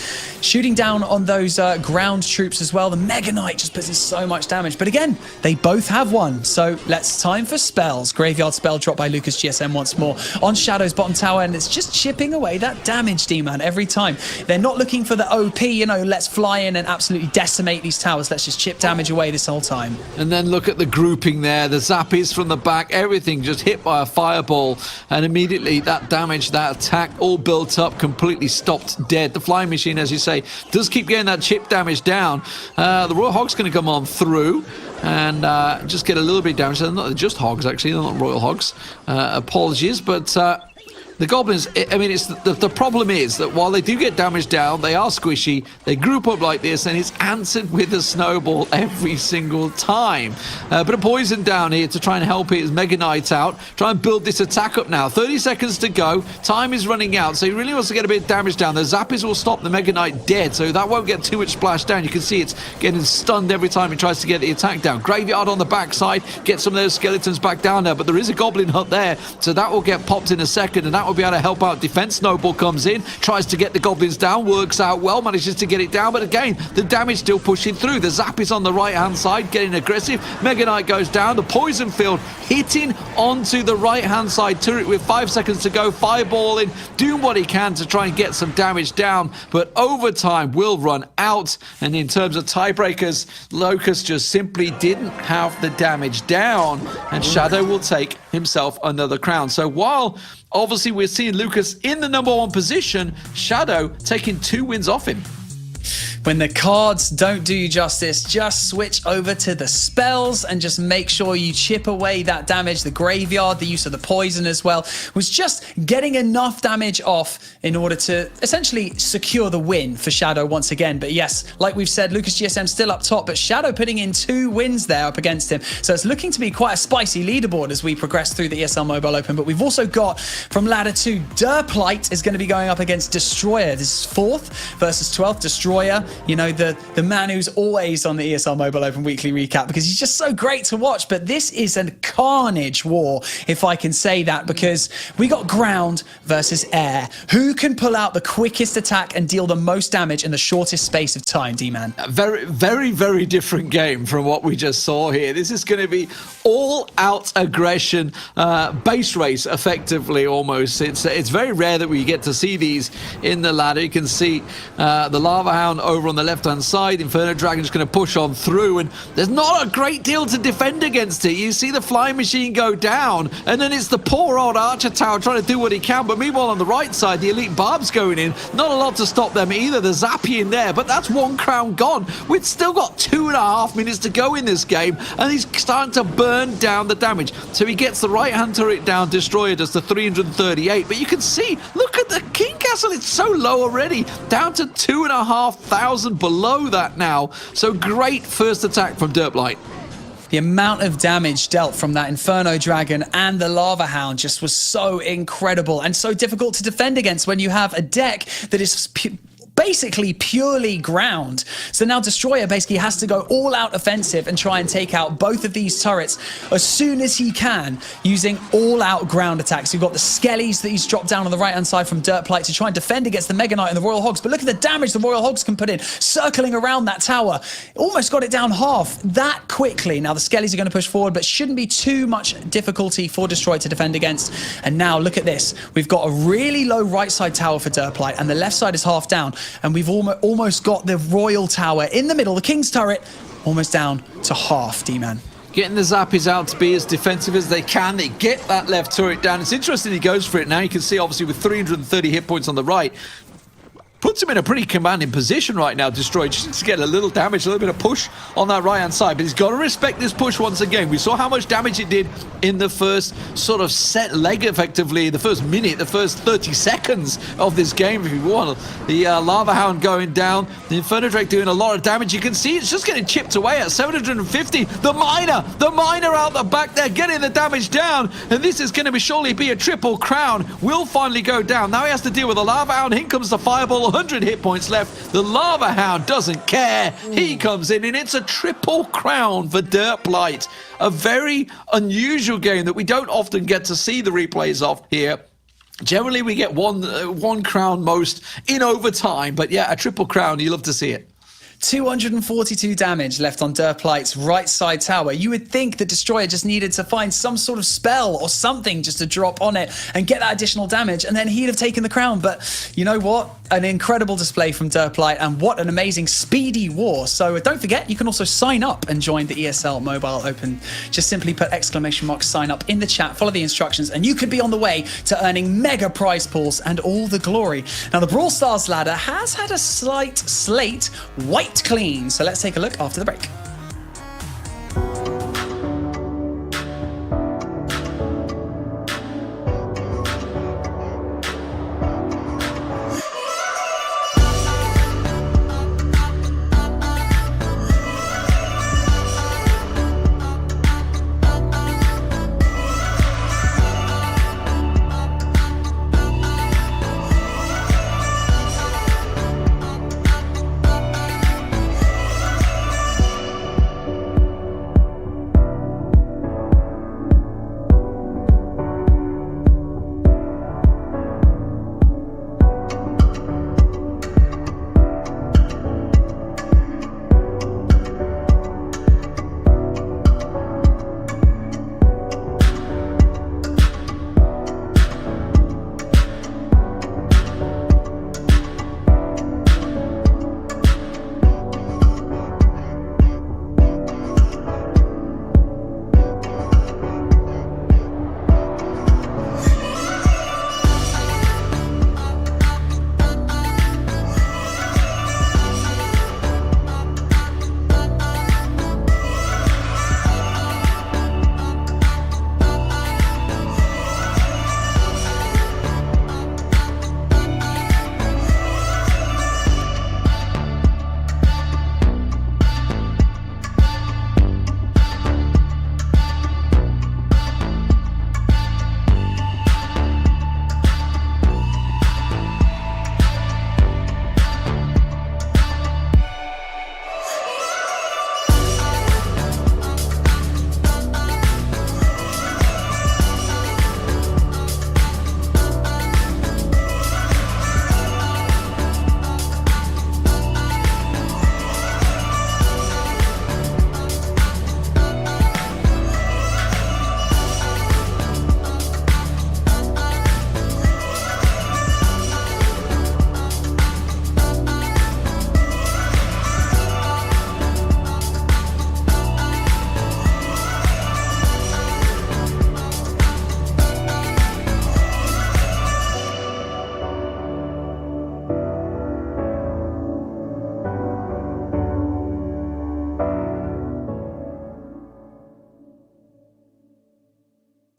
Shooting down on those ground troops as well. The Mega Knight just puts in so much damage. But again, they both have one. So let's time for spells. Graveyard spell dropped by Lucas GSM once more on Shadow's bottom tower, and it's just chipping away that damage, D-Man, every time. They're not looking for the OP, you know, let's fly in and absolutely decimate these towers. Let's just chip damage away this whole time. And then look at the grouping there. The Zappies from the back, everything just hit by a fireball. And immediately that damage, that attack, all built up, completely stopped dead. The flying machine, as you say, does keep getting that chip damage down. The Royal Hog's going to come on through and just get a little bit of damage. They're not just Hogs, actually. They're not Royal Hogs. Apologies, but... the Goblins, I mean, it's the problem is that while they do get damage down, they are squishy, they group up like this, and it's answered with a snowball every single time. But a poison down here to try and help his Mega Knight out. Try and build this attack up now. 30 seconds to go. Time is running out, so he really wants to get a bit of damage down. The Zappies will stop the Mega Knight dead, so that won't get too much splash down. You can see it's getting stunned every time he tries to get the attack down. Graveyard on the backside, get some of those skeletons back down there, but there is a Goblin hut there, so that will get popped in a second, and that will be able to help out defense. Snowball comes in, tries to get the Goblins down, works out well, manages to get it down, but again, the damage still pushing through. The Zap is on the right-hand side, getting aggressive. Mega Knight goes down. The poison field hitting onto the right-hand side turret with 5 seconds to go. Fireballing, doing what he can to try and get some damage down, but overtime will run out. And in terms of tiebreakers, Locust just simply didn't have the damage down, and Shadow will take himself another crown. So while obviously we're seeing Lucas in the #1 position, Shadow taking 2 wins off him. When the cards don't do you justice, just switch over to the spells and just make sure you chip away that damage. The Graveyard, the use of the poison as well, was just getting enough damage off in order to essentially secure the win for Shadow once again. But yes, like we've said, Lucas GSM still up top, but Shadow putting in 2 wins there up against him. So it's looking to be quite a spicy leaderboard as we progress through the ESL Mobile Open. But we've also got from ladder 2, Derplight is going to be going up against Destroyer. This is 4th versus 12th. Destroyer, you know, the man who's always on the ESL Mobile Open weekly recap because he's just so great to watch. But this is a carnage war, if I can say that, because we got ground versus air. Who can pull out the quickest attack and deal the most damage in the shortest space of time, D-Man? Very, very, very different game from what we just saw here. This is going to be all-out aggression, base race, effectively, almost. It's very rare that we get to see these in the ladder. You can see the Lava Hound over on the left-hand side. Inferno Dragon's going to push on through, and there's not a great deal to defend against it. You see the flying machine go down, and then it's the poor old Archer Tower trying to do what he can. But meanwhile, on the right side, the Elite Barb's going in. Not a lot to stop them either. The Zappy in there, but that's 1 crown gone. We've still got 2.5 minutes to go in this game, and he's starting to burn down the damage. So he gets the right-hand turret down. Destroyer does the 338, but you can see, look at the King Castle. It's so low already, down to 2,500 below that now. So great first attack from Derplight. The amount of damage dealt from that Inferno Dragon and the Lava Hound just was so incredible and so difficult to defend against when you have a deck that is basically purely ground. So now Destroyer basically has to go all out offensive and try and take out both of these turrets as soon as he can using all out ground attacks. You've got the Skellies that he's dropped down on the right hand side from Derplight to try and defend against the Mega Knight and the Royal Hogs. But look at the damage the Royal Hogs can put in, circling around that tower. Almost got it down half that quickly. Now the Skellies are going to push forward, but shouldn't be too much difficulty for Destroyer to defend against. And now look at this. We've got a really low right side tower for Derplight, and the left side is half down. And we've almost got the Royal Tower in the middle, the King's Turret, almost down to half, D-Man. Getting the Zappies out to be as defensive as they can. They get that left turret down. It's interesting he goes for it now. You can see, obviously, with 330 hit points on the right, puts him in a pretty commanding position right now, Destroy. Just needs to get a little damage, a little bit of push on that right-hand side. But he's got to respect this push once again. We saw how much damage it did in the first sort of set leg, effectively, the first minute, the first 30 seconds of this game, if you want. The Lava Hound going down, the Inferno Drake doing a lot of damage. You can see it's just getting chipped away at 750. The Miner out the back there, getting the damage down. And this is going to surely be a triple crown. Will finally go down. Now he has to deal with the Lava Hound. In comes the Fireball, 100 hit points left. The Lava Hound doesn't care. He comes in, and it's a triple crown for Derplight. A very unusual game that we don't often get to see the replays of here. Generally, we get one crown most in overtime, but yeah, a triple crown, you love to see it. 242 damage left on Derplight's right side tower. You would think the Destroyer just needed to find some sort of spell or something just to drop on it and get that additional damage, and then he'd have taken the crown. But you know what? An incredible display from Derplight, and what an amazing speedy war. So don't forget, you can also sign up and join the ESL Mobile Open. Just simply put !sign up in the chat, follow the instructions, and you could be on the way to earning mega prize pools and all the glory. Now, the Brawl Stars ladder has had a slight slate wiped clean, so let's take a look after the break.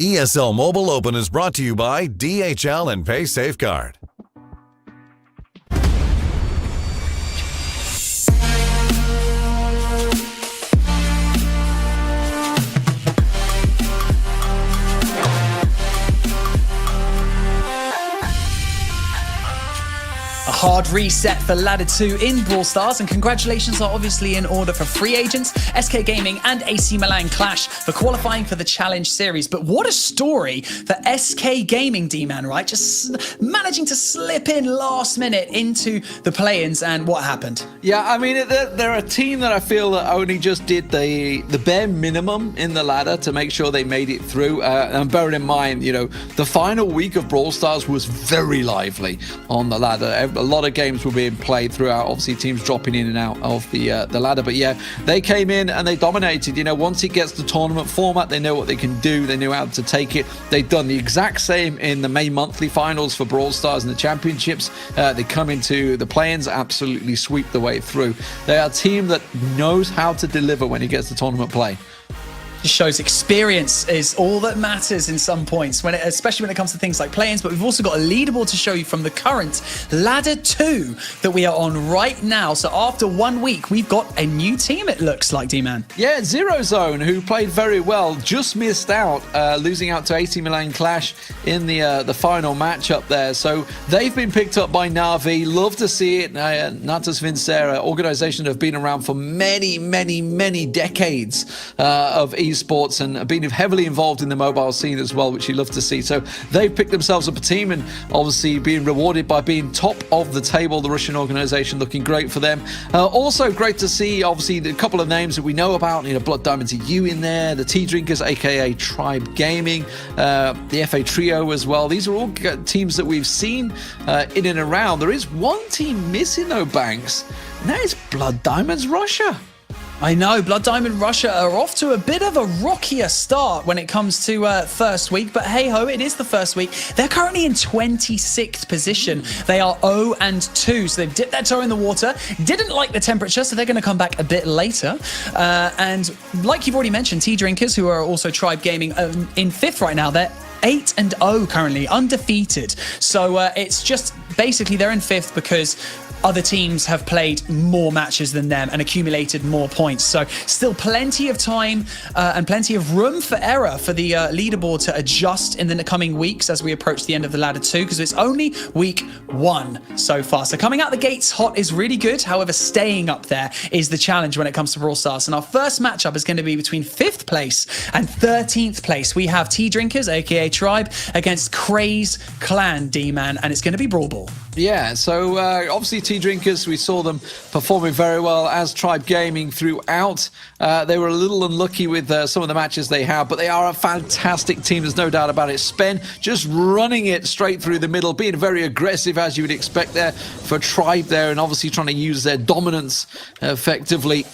ESL Mobile Open is brought to you by DHL and Pay Safeguard. Hard reset for Ladder 2 in Brawl Stars, and congratulations are obviously in order for Free Agents, SK Gaming and AC Milan Clash for qualifying for the Challenge Series. But what a story for SK Gaming, D-Man, right? Just managing to slip in last minute into the play-ins, and what happened? Yeah, I mean, they're a team that I feel that only just did the bare minimum in the ladder to make sure they made it through. And bearing in mind, you know, the final week of Brawl Stars was very lively on the ladder. A lot lot of games were being played throughout. Obviously, teams dropping in and out of the ladder. But yeah, they came in and they dominated. You know, once it gets the tournament format, they know what they can do. They knew how to take it. They've done the exact same in the May monthly finals for Brawl Stars and the championships. They come into the play-ins, absolutely sweep the way through. They are a team that knows how to deliver when it gets to tournament play. Just shows experience is all that matters in some points, especially when it comes to things like play-ins. But we've also got a leaderboard to show you from the current ladder 2 that we are on right now. So after 1 week, we've got a new team, it looks like, D-Man. Yeah, Zero Zone, who played very well, just missed out, losing out to AC Milan Clash in the final matchup there. So they've been picked up by Na'Vi. Love to see it. Natas Vincera, organization that have been around for many, many, many decades of esports and been heavily involved in the mobile scene as well, which you love to see. So they've picked themselves up a team and obviously being rewarded by being top of the table. The Russian organization looking great for them. Also great to see, obviously, a couple of names that we know about. You know, Blood Diamonds EU in there, the Tea Drinkers, aka Tribe Gaming, the FA Trio as well. These are all teams that we've seen in and around. There is one team missing though, Banks, and that is Blood Diamonds Russia. I know, Blood Diamond Russia are off to a bit of a rockier start when it comes to first week, but hey-ho, it is the first week. They're currently in 26th position. They are 0-2, so they've dipped their toe in the water, didn't like the temperature, so they're going to come back a bit later. And like you've already mentioned, Tea Drinkers, who are also Tribe Gaming, in 5th right now, they're 8-0 currently, undefeated. So it's just basically they're in 5th because other teams have played more matches than them and accumulated more points. So still plenty of time and plenty of room for error for the leaderboard to adjust in the coming weeks as we approach the end of the ladder 2, because it's only week 1 so far. So coming out the gates hot is really good. However, staying up there is the challenge when it comes to Brawl Stars. And our first matchup is going to be between 5th place and 13th place. We have Tea Drinkers, aka Tribe, against Craze Clan, D-Man, and it's going to be Brawl Ball. Yeah, so obviously Tea Drinkers, we saw them performing very well as Tribe Gaming throughout. They were a little unlucky with some of the matches they have, but they are a fantastic team, there's no doubt about it. Spen just running it straight through the middle, being very aggressive as you would expect there for Tribe there, and obviously trying to use their dominance effectively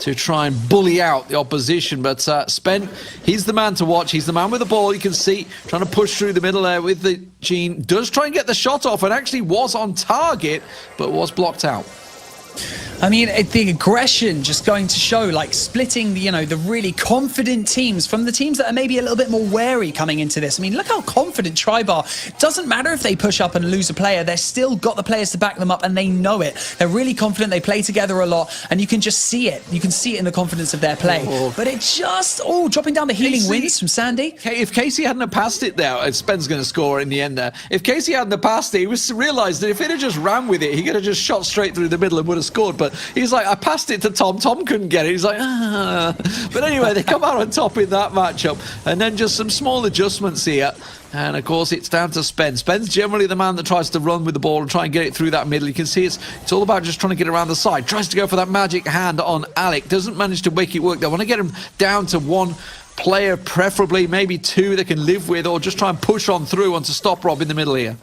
to try and bully out the opposition. But Spen, he's the man to watch. He's the man with the ball. You can see trying to push through the middle there with the Gene. Does try and get the shot off and actually was on target, but was blocked out. I mean, the aggression just going to show, like splitting, the really confident teams from the teams that are maybe a little bit more wary coming into this. I mean, look how confident Tribe are. Doesn't matter if they push up and lose a player, they're still got the players to back them up and they know it. They're really confident, they play together a lot, and you can just see it. You can see it in the confidence of their play. But it just, dropping down the healing winds from Sandy. If Casey hadn't passed it there, Spen's going to score in the end there. If Casey hadn't passed it, he realised that if he'd have just ran with it, he could have just shot straight through the middle and would have scored. But he's like, I passed it to Tom. Tom couldn't get it. He's like, ah. But anyway, they come out on top in that matchup. And then just some small adjustments here. And of course, it's down to Spen. Spen's generally the man that tries to run with the ball and try and get it through that middle. You can see it's all about just trying to get around the side. Tries to go for that magic hand on Alec. Doesn't manage to make it work. They want to get him down to one player, preferably maybe 2 they can live with, or just try and push on through onto Stop Rob in the middle here.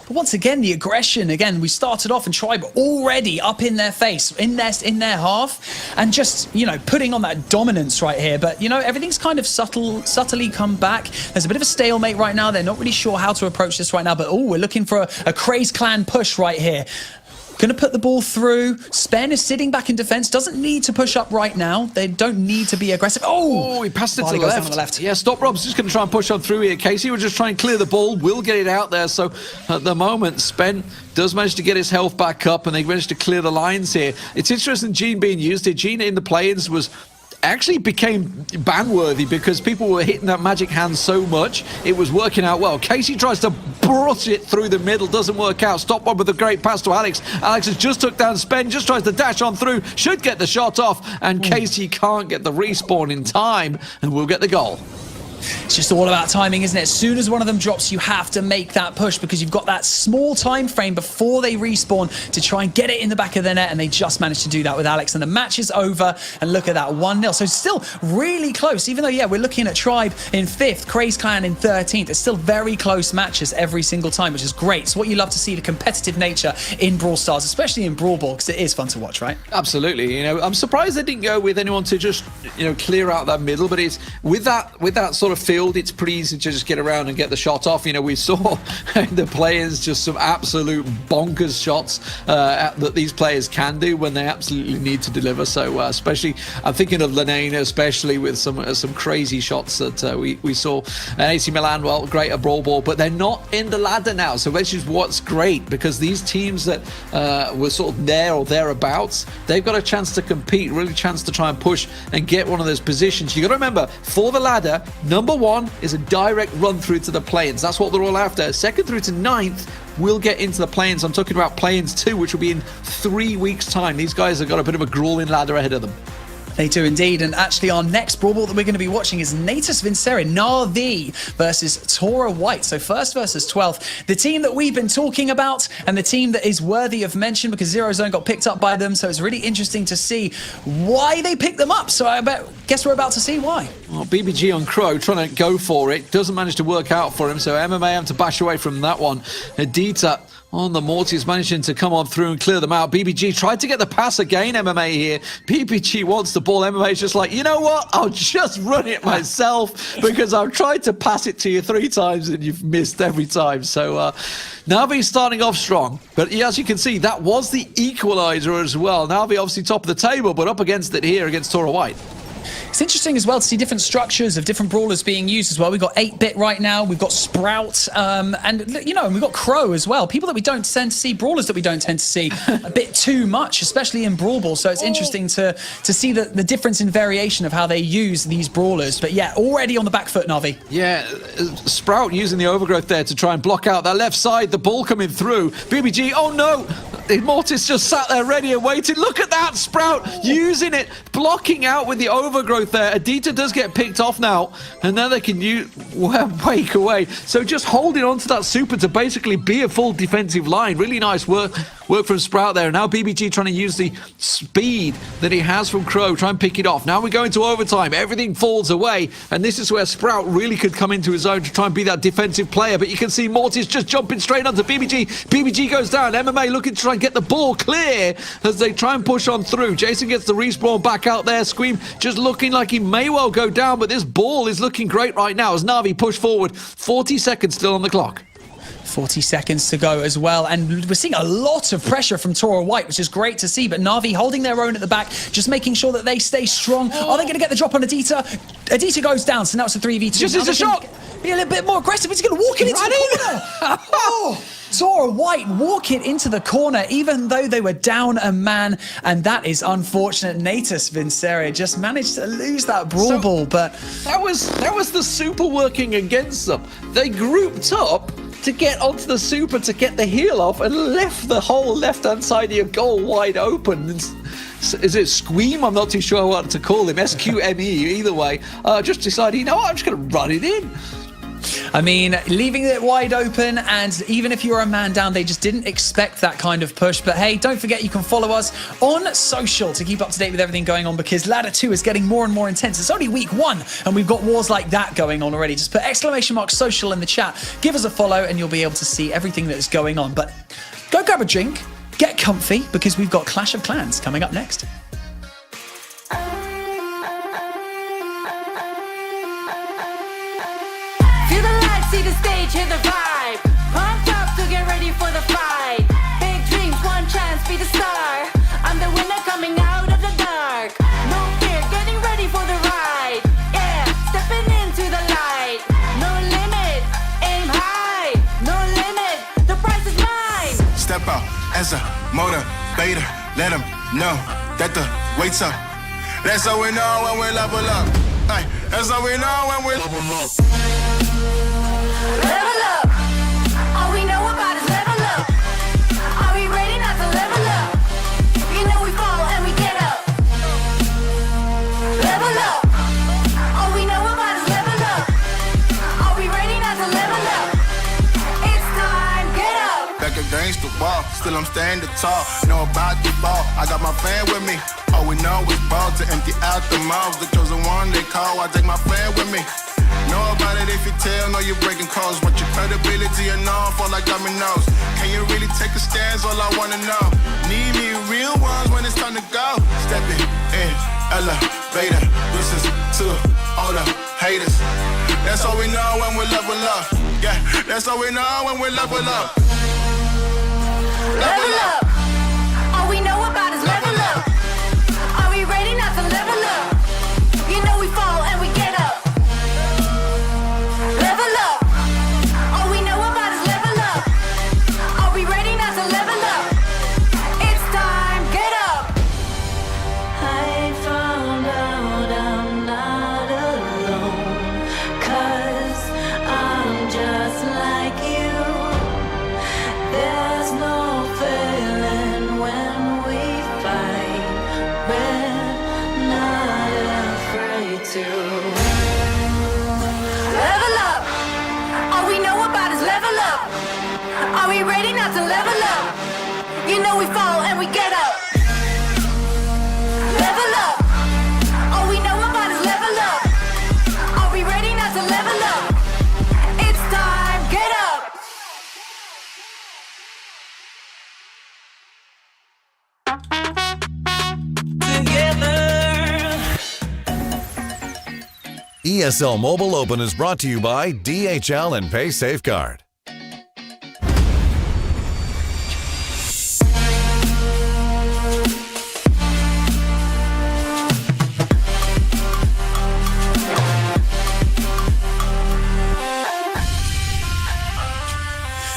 But once again, the aggression, again, we started off and Tribe already up in their face, in their half, and just, putting on that dominance right here. But, everything's kind of subtly come back. There's a bit of a stalemate right now. They're not really sure how to approach this right now, but, we're looking for a Craze Clan push right here. Going to put the ball through. Spen is sitting back in defense. Doesn't need to push up right now. They don't need to be aggressive. Oh, he passed it to the left. Yeah, Stop Rob's just going to try and push on through here. Casey will just try and clear the ball. Will get it out there. So at the moment, Spen does manage to get his health back up and they managed to clear the lines here. It's interesting Gene being used here. Gene in the play-ins actually became ban-worthy because people were hitting that magic hand so much. It was working out well. Casey tries to brush it through the middle. Doesn't work out. Stop one with a great pass to Alex. Alex has just took down Spen. Just tries to dash on through. Should get the shot off. And Casey can't get the respawn in time. And will get the goal. It's just all about timing, isn't it? As soon as one of them drops, you have to make that push because you've got that small time frame before they respawn to try and get it in the back of the net, and they just managed to do that with Alex, and the match is over, and look at that, 1-0. So still really close, even though, yeah, we're looking at Tribe in 5th, Craze Clan in 13th. It's still very close matches every single time, which is great. It's what you love to see, the competitive nature in Brawl Stars, especially in Brawl Ball, because it is fun to watch, right? Absolutely. You know, I'm surprised they didn't go with anyone to just, you know, clear out that middle, but it's with that sort of field, it's pretty easy to just get around and get the shot off. You know, we saw the players just some absolute bonkers shots that these players can do when they absolutely need to deliver. So especially, I'm thinking of Lenena, especially with some crazy shots that we saw. AC Milan, well, great at Brawl Ball, but they're not in the ladder now. So which is what's great, because these teams that were sort of there or thereabouts, they've got a chance to compete, really chance to try and push and get one of those positions. You got to remember, for the ladder, number 1 is a direct run through to the play-ins. That's what they're all after. 2nd through to 9th will get into the play-ins. I'm talking about play-ins 2, which will be in 3 weeks' time. These guys have got a bit of a grueling ladder ahead of them. They do indeed, and actually our next Brawl Ball that we're going to be watching is Natus Vincere, Na'Vi versus Torah White. So 1st versus 12th, the team that we've been talking about and the team that is worthy of mention because Zero Zone got picked up by them, so it's really interesting to see why they picked them up. So guess we're about to see why. Well, BBG on Crow trying to go for it, doesn't manage to work out for him, so MMA have to bash away from that one. Adita on the Mortis, managing to come on through and clear them out. BBG tried to get the pass again, MMA here. BBG wants the ball. MMA is just like, you know what? I'll just run it myself because I've tried to pass it to you 3 times and you've missed every time. So Na'Vi's starting off strong. But as you can see, that was the equalizer as well. Na'Vi obviously top of the table, but up against it here against Torah White. It's interesting as well to see different structures of different brawlers being used as well. We've got 8-Bit right now, we've got Sprout, and you know, and we've got Crow as well. People that we don't tend to see, brawlers that we don't tend to see a bit too much, especially in Brawl Ball. So it's interesting to see the difference in variation of how they use these brawlers. But yeah, already on the back foot, Na'Vi. Yeah, Sprout using the overgrowth there to try and block out that left side, the ball coming through. BBG, oh no! Mortis just sat there ready and waiting. Look at that, Sprout using it, blocking out with the overgrowth there. Adita does get picked off now, and now they can wake away. So just holding on to that super to basically be a full defensive line. Really nice work from Sprout there. Now BBG trying to use the speed that he has from Crow, try and pick it off. Now we go into overtime. Everything falls away, and this is where Sprout really could come into his own to try and be that defensive player. But you can see Mortis just jumping straight onto BBG. BBG goes down. MMA looking to try and get the ball clear as they try and push on through. Jason gets the respawn back out there. Scream just looking like he may well go down, but this ball is looking great right now as Na'Vi push forward. 40 seconds still on the clock. 40 seconds to go as well, and we're seeing a lot of pressure from Torah White, which is great to see, but Na'Vi holding their own at the back, just making sure that they stay strong. Are they going to get the drop on Adita? Adita goes down, so now it's a 3v2. Just as a shot! Be a little bit more aggressive. He's going to walk it into the corner. Oh! Torah White walk it into the corner, even though they were down a man, and that is unfortunate. Natus Vincere just managed to lose that Brawl Ball, but that was the super working against them. They grouped up to get onto the super to get the heel off and left the whole left-hand side of your goal wide open. Is it Squeam? I'm not too sure what to call him. SQME, either way. Just decided, you know what, I'm just going to run it in. I mean, leaving it wide open, and even if you're a man down, they just didn't expect that kind of push. But hey, don't forget you can follow us on social to keep up to date with everything going on, because Ladder 2 is getting more and more intense. It's only week 1 and we've got wars like that going on already. Just put !social in the chat, give us a follow, and you'll be able to see everything that is going on. But go grab a drink, get comfy, because we've got Clash of Clans coming up next. See the stage, hear the vibe. Pumped up to get ready for the fight. Big dreams, one chance, be the star. I'm the winner coming out of the dark. No fear, getting ready for the ride. Yeah, stepping into the light. No limit, aim high. No limit, the price is mine. Step out as a motivator. Let them know that the weight's up. That's how we know when we level up. Ay, that's how we know when we level up. Level up. All we know about is level up. Are we ready not to level up? You know we fall and we get up. Level up. All we know about is level up. against the wall. Still I'm standing tall. Know about the ball. I got my fan with me. All we know is ball to empty out the mouths. The chosen one they call. I take my fan with me. Know about it if you tell. Know you're breaking codes. What your credibility and all fall like dominoes. Can you really take a stance? All I wanna know. Need me real ones when it's time to go. Stepping in, elevator. This is to all the haters. That's all we know when we level up. Yeah, that's all we know when we level up. Level up. All we know about is level up. Are we ready not to level up? You know we fall and we get up. Level up. All we know about is level up. Are we ready not to level up? It's time, get up. I found out I'm not alone, 'cause I'm just like you. There's no failing when we fight. We're not afraid to level up. All we know about is level up. Are we ready not to level up? You know we fall and we get up. Level up. All we know about is level up. Are we ready not to level up? It's time, get up. ESL Mobile Open is brought to you by DHL and Pay Safeguard.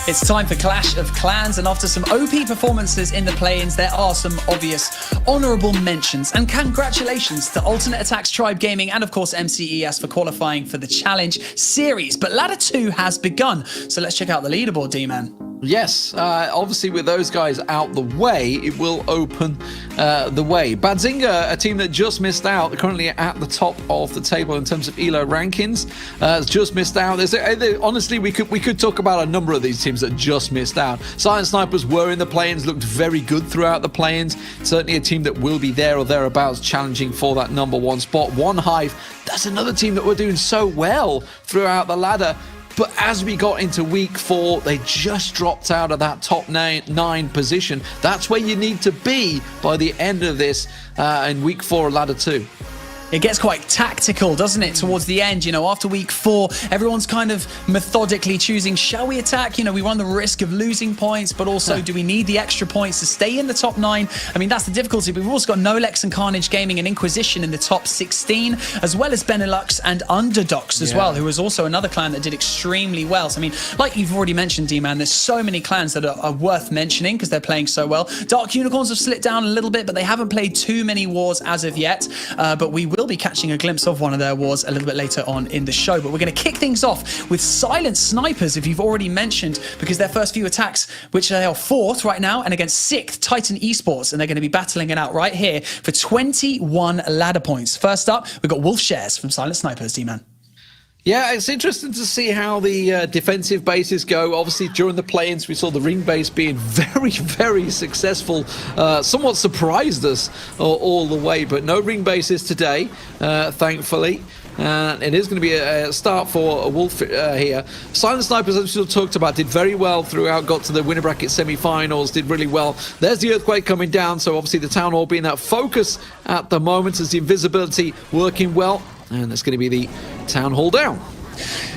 It's time for Clash of Clans, and after some OP performances in the play-ins, there are some obvious honourable mentions. And congratulations to Alternate Attacks Tribe Gaming and, of course, MCES for qualifying for the Challenge Series. But Ladder 2 has begun, so let's check out the leaderboard, D-Man. Yes, obviously with those guys out the way, it will open the way. Badzinga, a team that just missed out, currently at the top of the table in terms of ELO rankings, has just missed out. Honestly, we could talk about a number of these teams that just missed out. Silent Snipers were in the play-ins, looked very good throughout the play-ins. Certainly a team that will be there or thereabouts challenging for that number one spot. One Hive, that's another team that were doing so well throughout the ladder. But as we got into week 4, they just dropped out of that top 9 position. That's where you need to be by the end of this in week 4 of ladder 2. It gets quite tactical, doesn't it, towards the end? You know, after week 4, everyone's kind of methodically choosing, shall we attack? You know, we run the risk of losing points, but also do we need the extra points to stay in the top 9? I mean, that's the difficulty. But we've also got Nolex and Carnage Gaming and Inquisition in the top 16, as well as Benelux and Underdogs as well, who was also another clan that did extremely well. So, I mean, like you've already mentioned, D-Man, there's so many clans that are worth mentioning because they're playing so well. Dark Unicorns have slipped down a little bit, but they haven't played too many wars as of yet. But we will be catching a glimpse of one of their wars a little bit later on in the show. But we're going to kick things off with Silent Snipers, if you've already mentioned, because their first few attacks, which they are 4th right now, and against 6th Titan Esports, and they're going to be battling it out right here for 21 ladder points. First up, we've got Wolf Shares from Silent Snipers, D-Man. Yeah, it's interesting to see how the defensive bases go. Obviously, during the play-ins, we saw the ring base being very, very successful. Somewhat surprised us all the way, but no ring bases today, thankfully. It is going to be a start for Wolf here. Silent Snipers, as we talked about, did very well throughout, got to the winner bracket semi-finals, did really well. There's the Earthquake coming down, so obviously the Town Hall being that focus at the moment as the invisibility working well. And it's going to be the Town Hall down.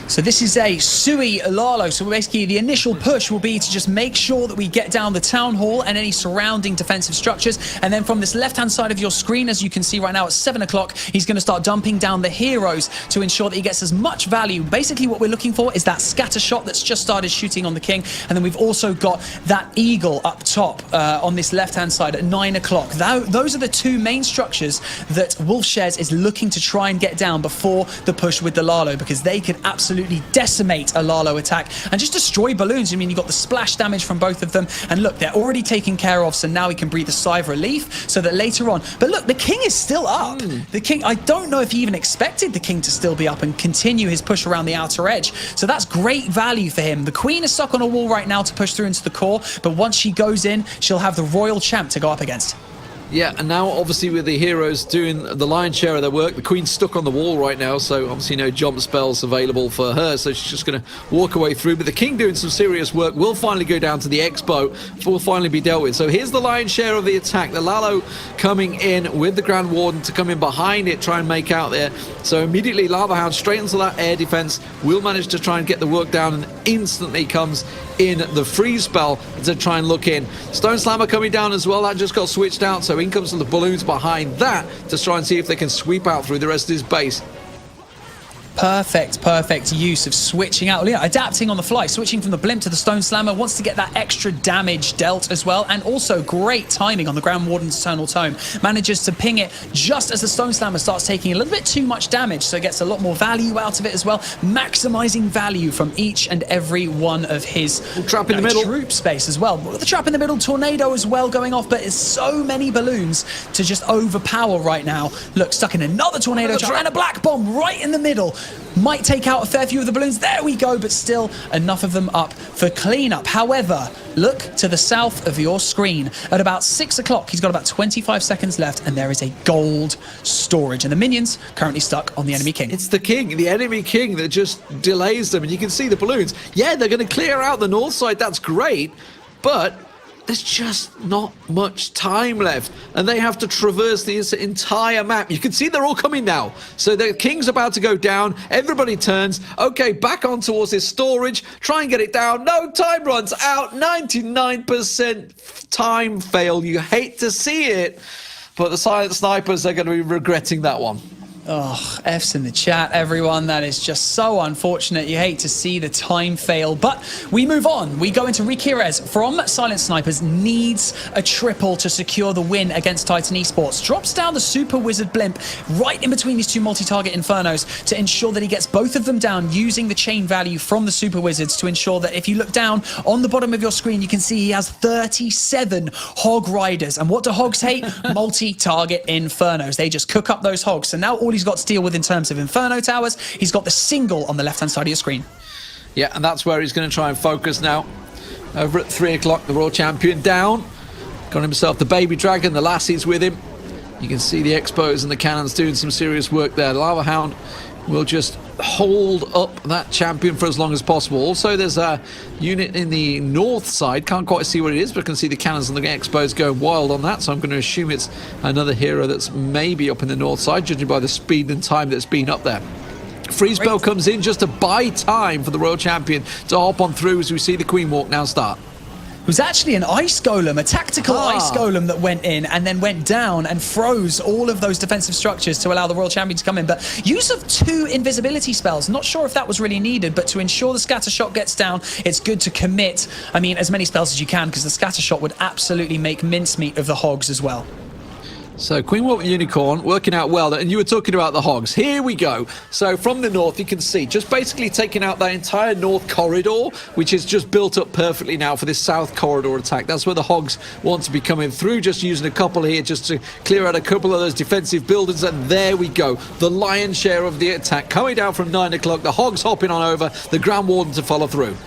So this is a Sui Lalo. So basically the initial push will be to just make sure that we get down the Town Hall and any surrounding defensive structures. And then from this left-hand side of your screen, as you can see right now at 7 o'clock, he's going to start dumping down the heroes to ensure that he gets as much value. Basically what we're looking for is that scatter shot that's just started shooting on the king. And then we've also got that eagle up top on this left-hand side at 9 o'clock. Those are the two main structures that Wolf Shares is looking to try and get down before the push with the Lalo, because they could absolutely absolutely decimate a Lalo attack and just destroy balloons. I mean, you got the splash damage from both of them, and look, they're already taken care of, so now he can breathe a sigh of relief so that later on. But look, the king is still up. The king, I don't know if he even expected the king to still be up and continue his push around the outer edge. So that's great value for him. The queen is stuck on a wall right now to push through into the core, but once she goes in, she'll have the royal champ to go up against. Yeah, and now obviously with the heroes doing the lion's share of their work, the queen's stuck on the wall right now, so obviously no jump spells available for her, so she's just going to walk away through. But the king doing some serious work will finally go down to the Expo, will finally be dealt with. So here's the lion's share of the attack. The Lalo coming in with the Grand Warden to come in behind it, try and make out there. So immediately Lava Hound straight into that air defense, will manage to try and get the work down, and instantly comes in the freeze spell to try and look in. Stone Slammer coming down as well, that just got switched out, so in comes the balloons behind that to try and see if they can sweep out through the rest of his base. Perfect use of switching out, adapting on the fly, switching from the blimp to the Stone Slammer, wants to get that extra damage dealt as well, and also great timing on the Grand Warden's Eternal Tome. Manages to ping it just as the Stone Slammer starts taking a little bit too much damage, so gets a lot more value out of it as well, maximizing value from each and every one of his trap in the middle troop space as well. The trap in the middle, tornado as well going off, but it's so many balloons to just overpower right now. Look, stuck in another tornado trap and a black bomb right in the middle. Might take out a fair few of the balloons. There we go, but still enough of them up for cleanup. However, look to the south of your screen. At about 6 o'clock, he's got about 25 seconds left, and there is a gold storage. And the minions currently stuck on the enemy king. It's the king, the enemy king, that just delays them. And you can see the balloons. Yeah, they're going to clear out the north side. That's great. But there's just not much time left, and they have to traverse this entire map. You can see they're all coming now. So the king's about to go down. Everybody turns. Okay, back on towards his storage. Try and get it down. No, time runs out. 99% time fail. You hate to see it, but the silent snipers are going to be regretting that one. Oh, F's in the chat, everyone. That is just so unfortunate. You hate to see the time fail, but we move on. We go into Rikirez from Silent Snipers, needs a triple to secure the win against Titan Esports. Drops down the Super Wizard Blimp right in between these two multi-target Infernos to ensure that he gets both of them down, using the chain value from the Super Wizards to ensure that if you look down on the bottom of your screen, you can see he has 37 Hog Riders. And what do Hogs hate? Multi-target Infernos. They just cook up those Hogs. So now all he's got to deal with in terms of Inferno Towers, he's got the single on the left-hand side of your screen. Yeah, and that's where he's going to try and focus now. Over at 3 o'clock, the Royal Champion down. Got himself the Baby Dragon, the lassies with him. You can see the Expos and the Cannons doing some serious work there. Lava Hound will just hold up that champion for as long as possible. Also, there's a unit in the north side. Can't quite see what it is, but I can see the Cannons and the Expos going wild on that, so I'm going to assume it's another hero that's maybe up in the north side, judging by the speed and time that's been up there. Freeze spell comes in just to buy time for the Royal Champion to hop on through as we see the Queen Walk now start. It was actually an ice golem, a tactical ice golem that went in and then went down and froze all of those defensive structures to allow the Royal Champion to come in. But use of 2 invisibility spells, not sure if that was really needed, but to ensure the scatter shot gets down, it's good to commit, I mean, as many spells as you can, because the scatter shot would absolutely make mincemeat of the Hogs as well. So Queen Walk Unicorn working out well, and you were talking about the Hogs. Here we go. So from the north, you can see just basically taking out that entire north corridor, which is just built up perfectly now for this south corridor attack. That's where the Hogs want to be coming through, just using a couple here just to clear out a couple of those defensive buildings, and there we go. The lion's share of the attack coming down from 9 o'clock. The Hogs hopping on over, the Grand Warden to follow through.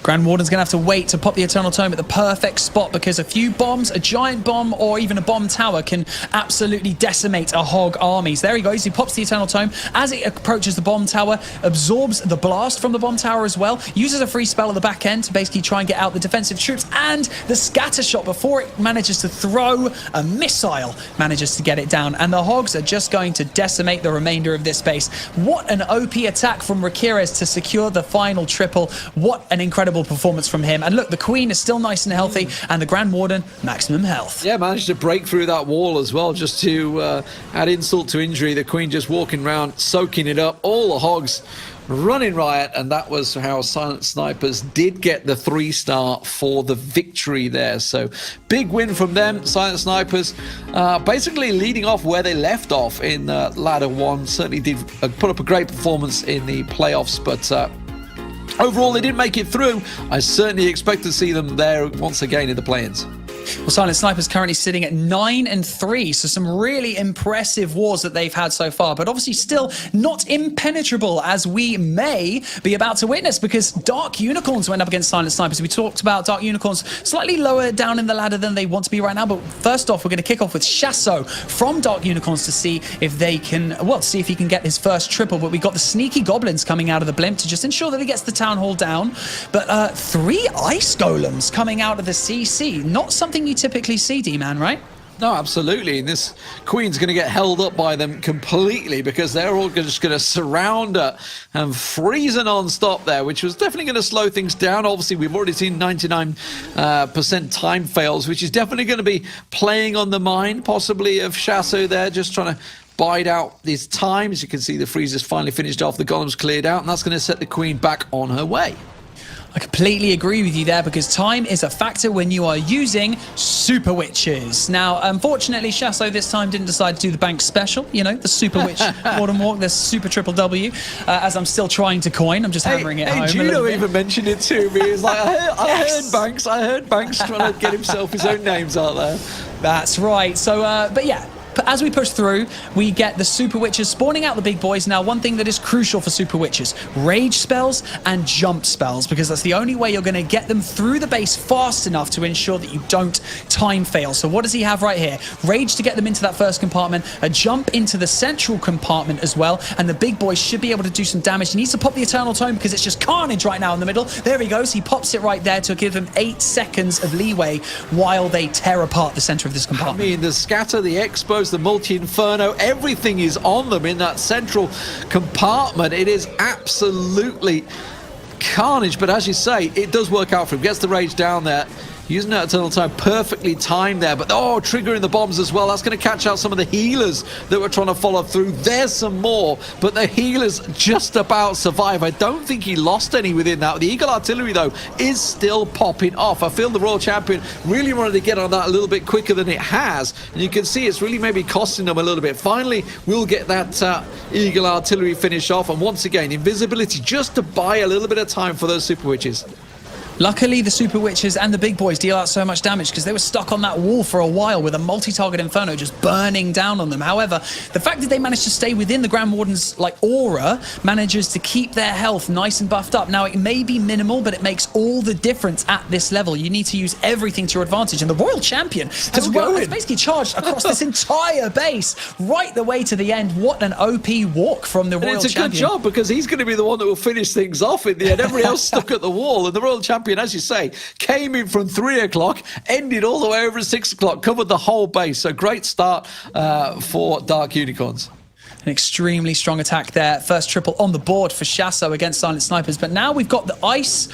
Grand Warden's going to have to wait to pop the Eternal Tome at the perfect spot, because a few bombs, a giant bomb or even a bomb tower can absolutely decimate a Hog armies. There he goes. He pops the Eternal Tome. As it approaches the bomb tower, absorbs the blast from the bomb tower as well, uses a free spell at the back end to basically try and get out the defensive troops, and the scatter shot before it manages to throw a missile manages to get it down, and the Hogs are just going to decimate the remainder of this base. What an OP attack from Rikirez to secure the final triple. What an incredible performance from him. And look, the Queen is still nice and healthy, and the Grand Warden, maximum health. Yeah, managed to break through that wall as well, just to add insult to injury. The Queen just walking around, soaking it up. All the hogs running riot, and that was how Silent Snipers did get the 3-star for the victory there. So big win from them. Silent Snipers basically leading off where they left off in ladder 1. Certainly did put up a great performance in the playoffs, but overall they didn't make it through. I certainly expect to see them there once again in the play-ins. Well, Silent Snipers currently sitting at 9-3, so some really impressive wars that they've had so far, but obviously still not impenetrable, as we may be about to witness, because Dark Unicorns went up against Silent Snipers. We talked about Dark Unicorns slightly lower down in the ladder than they want to be right now, but first off, we're going to kick off with Shasso from Dark Unicorns to see if they can, well, see if he can get his first triple. But we got the sneaky goblins coming out of the blimp to just ensure that he gets the town hall down. But 3 ice golems coming out of the CC, not something you typically see, D-Man, right? No, absolutely. And this Queen's going to get held up by them completely, because they're all just going to surround her and freeze her non-stop there, which was definitely going to slow things down. Obviously, we've already seen 99% time fails, which is definitely going to be playing on the mind, possibly, of Shasso there, just trying to bide out his time. As you can see, the freezer's finally finished off, the golems cleared out, and that's going to set the Queen back on her way. I completely agree with you there, because time is a factor when you are using Super Witches. Now, unfortunately, Shasso this time didn't decide to do the bank special, you know, the Super Witch Modern Walk, the Super Triple W, as I'm still trying to coin. I'm just hammering it home. Juno even mentioned it to me. He's like, I heard Banks trying to get himself his own names out there. That's right. So, but yeah. As we push through, we get the Super Witches spawning out the big boys. Now, one thing that is crucial for Super Witches, rage spells and jump spells, because that's the only way you're going to get them through the base fast enough to ensure that you don't time fail. So what does he have right here? Rage to get them into that first compartment, a jump into the central compartment as well, and the big boys should be able to do some damage. He needs to pop the Eternal Tome, because it's just carnage right now in the middle. There he goes. He pops it right there to give him 8 seconds of leeway while they tear apart the center of this compartment. I mean, the scatter, the expos, the multi-inferno, everything is on them in that central compartment. It is absolutely carnage, but as you say, it does work out for him. Gets the rage down there, using that Eternal Time perfectly timed there, but triggering the bombs as well. That's going to catch out some of the healers that were trying to follow through. There's some more, but the healers just about survive. I don't think he lost any within that. The Eagle Artillery, though, is still popping off. I feel the Royal Champion really wanted to get on that a little bit quicker than it has, and you can see it's really maybe costing them a little bit. Finally, we'll get that Eagle Artillery finish off, and once again, invisibility just to buy a little bit of time for those Super Witches. Luckily, the Super Witches and the big boys deal out so much damage, because they were stuck on that wall for a while with a multi-target Inferno just burning down on them. However, the fact that they managed to stay within the Grand Warden's aura manages to keep their health nice and buffed up. Now, it may be minimal, but it makes all the difference at this level. You need to use everything to your advantage, and the Royal Champion has basically charged across this entire base right the way to the end. What an OP walk from the Royal Champion. It's a good job, because he's going to be the one that will finish things off in the end. Everybody else stuck at the wall, and the Royal Champion, as you say, came in from 3 o'clock, ended all the way over at 6 o'clock, covered the whole base. So great start for Dark Unicorns. An extremely strong attack there. First triple on the board for Shasso against Silent Snipers. But now we've got the Ice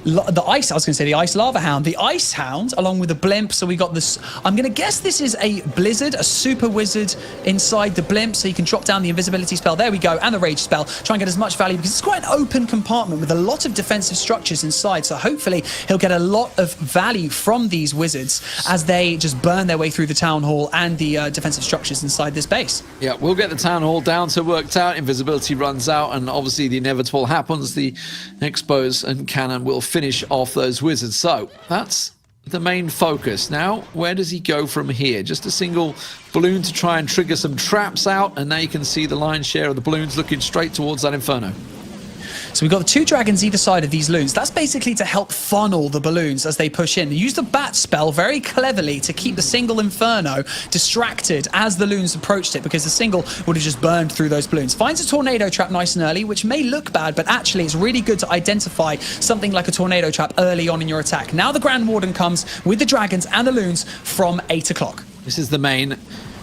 Lava Hound, the Ice Hound, along with the Blimp. So we got this, I'm going to guess this is a Blizzard, a Super Wizard inside the Blimp, so you can drop down the invisibility spell. There we go, and the Rage spell. Try and get as much value, because it's quite an open compartment with a lot of defensive structures inside. So hopefully he'll get a lot of value from these Wizards as they just burn their way through the Town Hall and the defensive structures inside this base. Yeah, we'll get the Town Hall down to worked out. Invisibility runs out, and obviously the inevitable happens. The Expos and Cannon will finish off those Wizards. So that's the main focus. Now, where does he go from here? Just a single balloon to try and trigger some traps out, and now you can see the lion's share of the balloons looking straight towards that Inferno. So we've got the 2 dragons either side of these loons. That's basically to help funnel the balloons as they push in. Use the bat spell very cleverly to keep the single Inferno distracted as the loons approached it, because the single would have just burned through those balloons. Finds a tornado trap nice and early, which may look bad, but actually it's really good to identify something like a tornado trap early on in your attack. Now the Grand Warden comes with the dragons and the loons from 8 o'clock. This is the main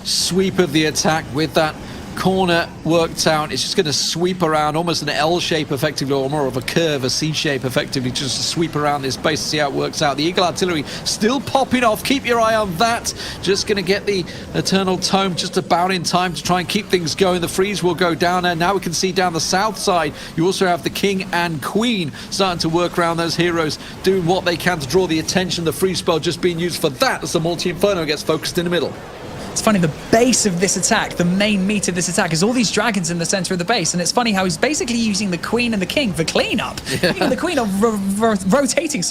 sweep of the attack with that corner worked out. It's just going to sweep around almost an L shape effectively, or more of a curve, a C shape effectively, just to sweep around this base to see how it works out. The Eagle Artillery still popping off. Keep your eye on that. Just going to get the Eternal Tome just about in time to try and keep things going. The freeze will go down there. Now we can see down the south side, you also have the King and Queen starting to work around those heroes, doing what they can to draw the attention. The freeze spell just being used for that as the multi-inferno gets focused in the middle. It's funny, the base of this attack, the main meat of this attack, is all these dragons in the center of the base, and it's funny how he's basically using the Queen and the King for cleanup. Yeah. The Queen are rotating,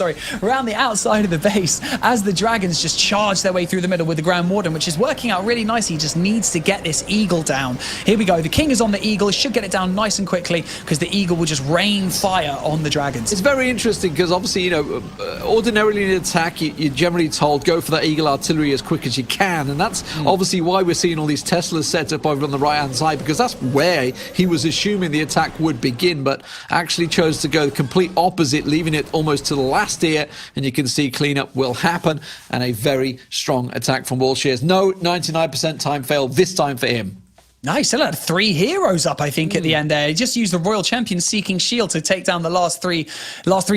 around the outside of the base as the dragons just charge their way through the middle with the Grand Warden, which is working out really nicely. He just needs to get this Eagle down. Here we go. The King is on the Eagle. He should get it down nice and quickly because the Eagle will just rain fire on the dragons. It's very interesting because obviously, you know, ordinarily in an attack, you're generally told go for that Eagle Artillery as quick as you can, and that's obviously why we're seeing all these Teslas set up over on the right hand side, because that's where he was assuming the attack would begin, but actually chose to go the complete opposite, leaving it almost to the last here, and you can see cleanup will happen and a very strong attack from Wilshire's. No 99% time fail this time for him. Nice. Still had 3 heroes up, I think, at the end there. He just used the Royal Champion Seeking Shield to take down the last three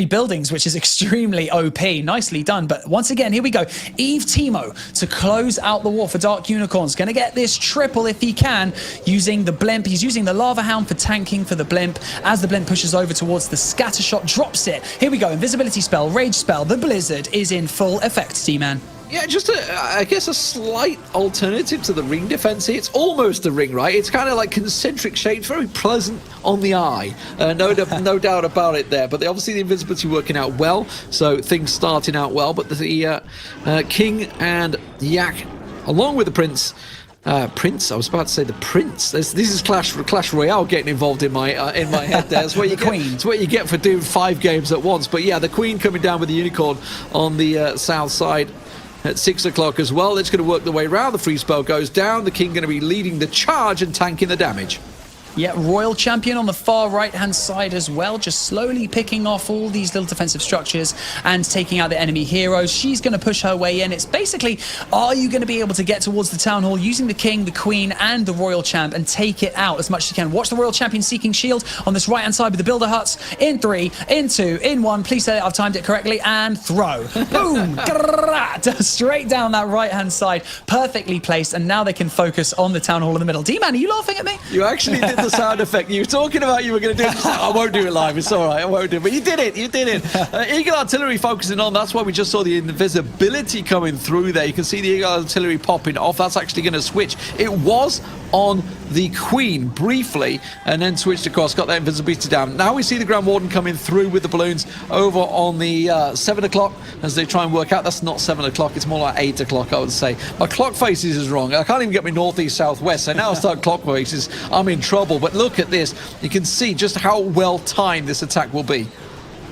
buildings, which is extremely OP. Nicely done. But once again, here we go. Eve Teemo to close out the war for Dark Unicorns. Going to get this triple if he can, using the blimp. He's using the Lava Hound for tanking for the blimp. As the blimp pushes over towards the scatter shot, drops it. Here we go. Invisibility spell, Rage spell. The Blizzard is in full effect, T-Man. Yeah, just I guess a slight alternative to the ring defense here. It's almost a ring, right? It's kind of like concentric shapes, very pleasant on the eye. No doubt about it there. But obviously the invisibility working out well, so things starting out well. But the King and Yak, along with the Prince, I was about to say the Prince. This is Clash Royale getting involved in my head there. That's what you get. It's what you get for doing 5 games at once. But yeah, the Queen coming down with the Unicorn on the south side at 6 o'clock as well. It's going to work the way around. The free spell goes down. The King going to be leading the charge and tanking the damage. Yeah, Royal Champion on the far right-hand side as well, just slowly picking off all these little defensive structures and taking out the enemy heroes. She's going to push her way in. It's basically, are you going to be able to get towards the Town Hall using the King, the Queen, and the Royal Champ and take it out as much as you can? Watch the Royal Champion Seeking Shield on this right-hand side with the Builder Huts. In 3, in 2, in 1. Please say I've timed it correctly. And throw. Boom! Straight down that right-hand side. Perfectly placed. And now they can focus on the Town Hall in the middle. D-Man, are you laughing at me? You actually did the sound effect. You were talking about you were going to do it. I won't do it live. It's all right. I won't do it. But you did it. You did it. Eagle Artillery focusing on. That's why we just saw the invisibility coming through there. You can see the Eagle Artillery popping off. That's actually going to switch. It was on the Queen briefly and then switched across, got that invisibility down. Now we see the Grand Warden coming through with the balloons over on the 7 o'clock as they try and work out. That's not 7 o'clock. It's more like 8 o'clock, I would say. My clock faces is wrong. I can't even get my northeast, southwest. So now I start clock faces. I'm in trouble. But look at this. You can see just how well timed this attack will be.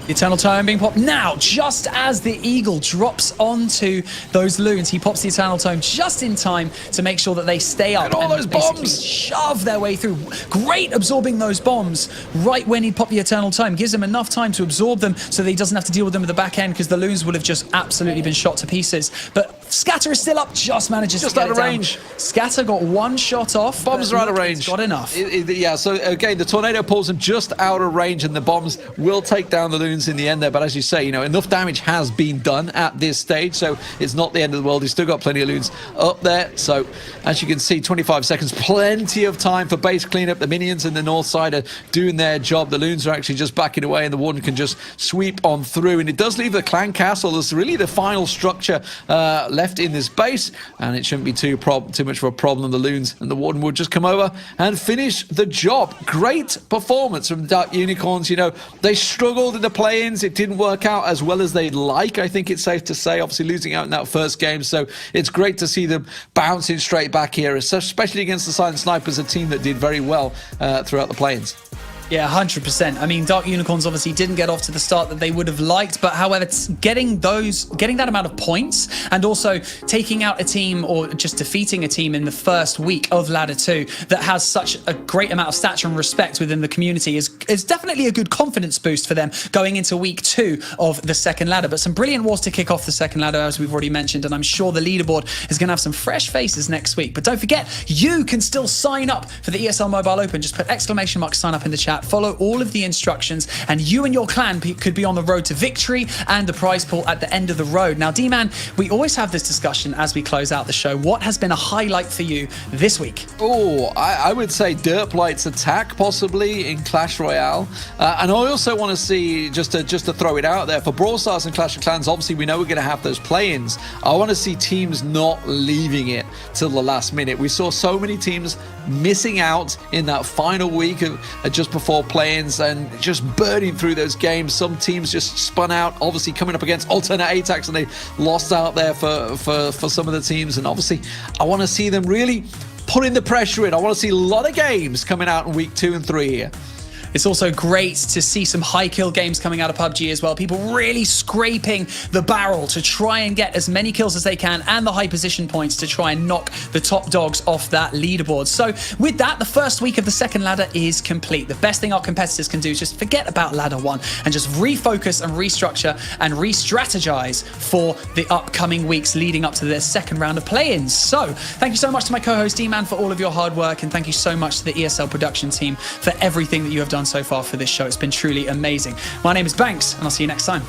The Eternal Tome being popped now, just as the Eagle drops onto those loons. He pops the Eternal Tome just in time to make sure that they stay up. And all those bombs shove their way through. Great absorbing those bombs right when he popped the Eternal Tome. Gives him enough time to absorb them so that he doesn't have to deal with them at the back end, because the loons would have just absolutely been shot to pieces. But Scatter is still up, just manages to get out of range. Scatter got 1 shot off. Bombs are out of range. Got enough. Yeah, so again, the tornado pulls him just out of range, and the bombs will take down the loons in the end there. But as you say, you know, enough damage has been done at this stage, so it's not the end of the world. He's still got plenty of loons up there. So as you can see, 25 seconds, plenty of time for base cleanup. The minions in the north side are doing their job. The loons are actually just backing away, and the Warden can just sweep on through. And it does leave the clan castle as really the final structure left in this base, and it shouldn't be too much of a problem. The loons and the Warden will just come over and finish the job. Great performance from Dark Unicorns. You know, they struggled in the play-ins. It didn't work out as well as they'd like, I think it's safe to say, obviously losing out in that first game. So it's great to see them bouncing straight back here, especially against the Silent Snipers, a team that did very well throughout the play-ins. Yeah, 100%. I mean, Dark Unicorns obviously didn't get off to the start that they would have liked, but however, getting that amount of points and also taking out a team or just defeating a team in the first week of Ladder 2 that has such a great amount of stature and respect within the community is definitely a good confidence boost for them going into week 2 of the second ladder. But some brilliant wars to kick off the second ladder, as we've already mentioned, and I'm sure the leaderboard is going to have some fresh faces next week. But don't forget, you can still sign up for the ESL Mobile Open. Just put ! sign up in the chat. Follow all of the instructions, and you and your clan could be on the road to victory and the prize pool at the end of the road. Now, D-Man, we always have this discussion as we close out the show. What has been a highlight for you this week? Oh, I would say Derplight's attack, possibly, in Clash Royale. And I also want to see, just to throw it out there, for Brawl Stars and Clash of Clans, obviously we know we're going to have those play-ins. I want to see teams not leaving it till the last minute. We saw so many teams missing out in that final week of just before play-ins and just burning through those games. Some teams just spun out, obviously coming up against alternate attacks, and they lost out there for some of the teams. And obviously I want to see them really putting the pressure in. I want to see a lot of games coming out in week 2 and 3 here. It's also great to see some high kill games coming out of PUBG as well. People really scraping the barrel to try and get as many kills as they can and the high position points to try and knock the top dogs off that leaderboard. So with that, the first week of the second ladder is complete. The best thing our competitors can do is just forget about ladder 1 and just refocus and restructure and re-strategize for the upcoming weeks leading up to their second round of play-ins. So thank you so much to my co-host D-Man for all of your hard work, and thank you so much to the ESL production team for everything that you have done so far for this show. It's been truly amazing. My name is Banks, and I'll see you next time.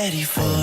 ready for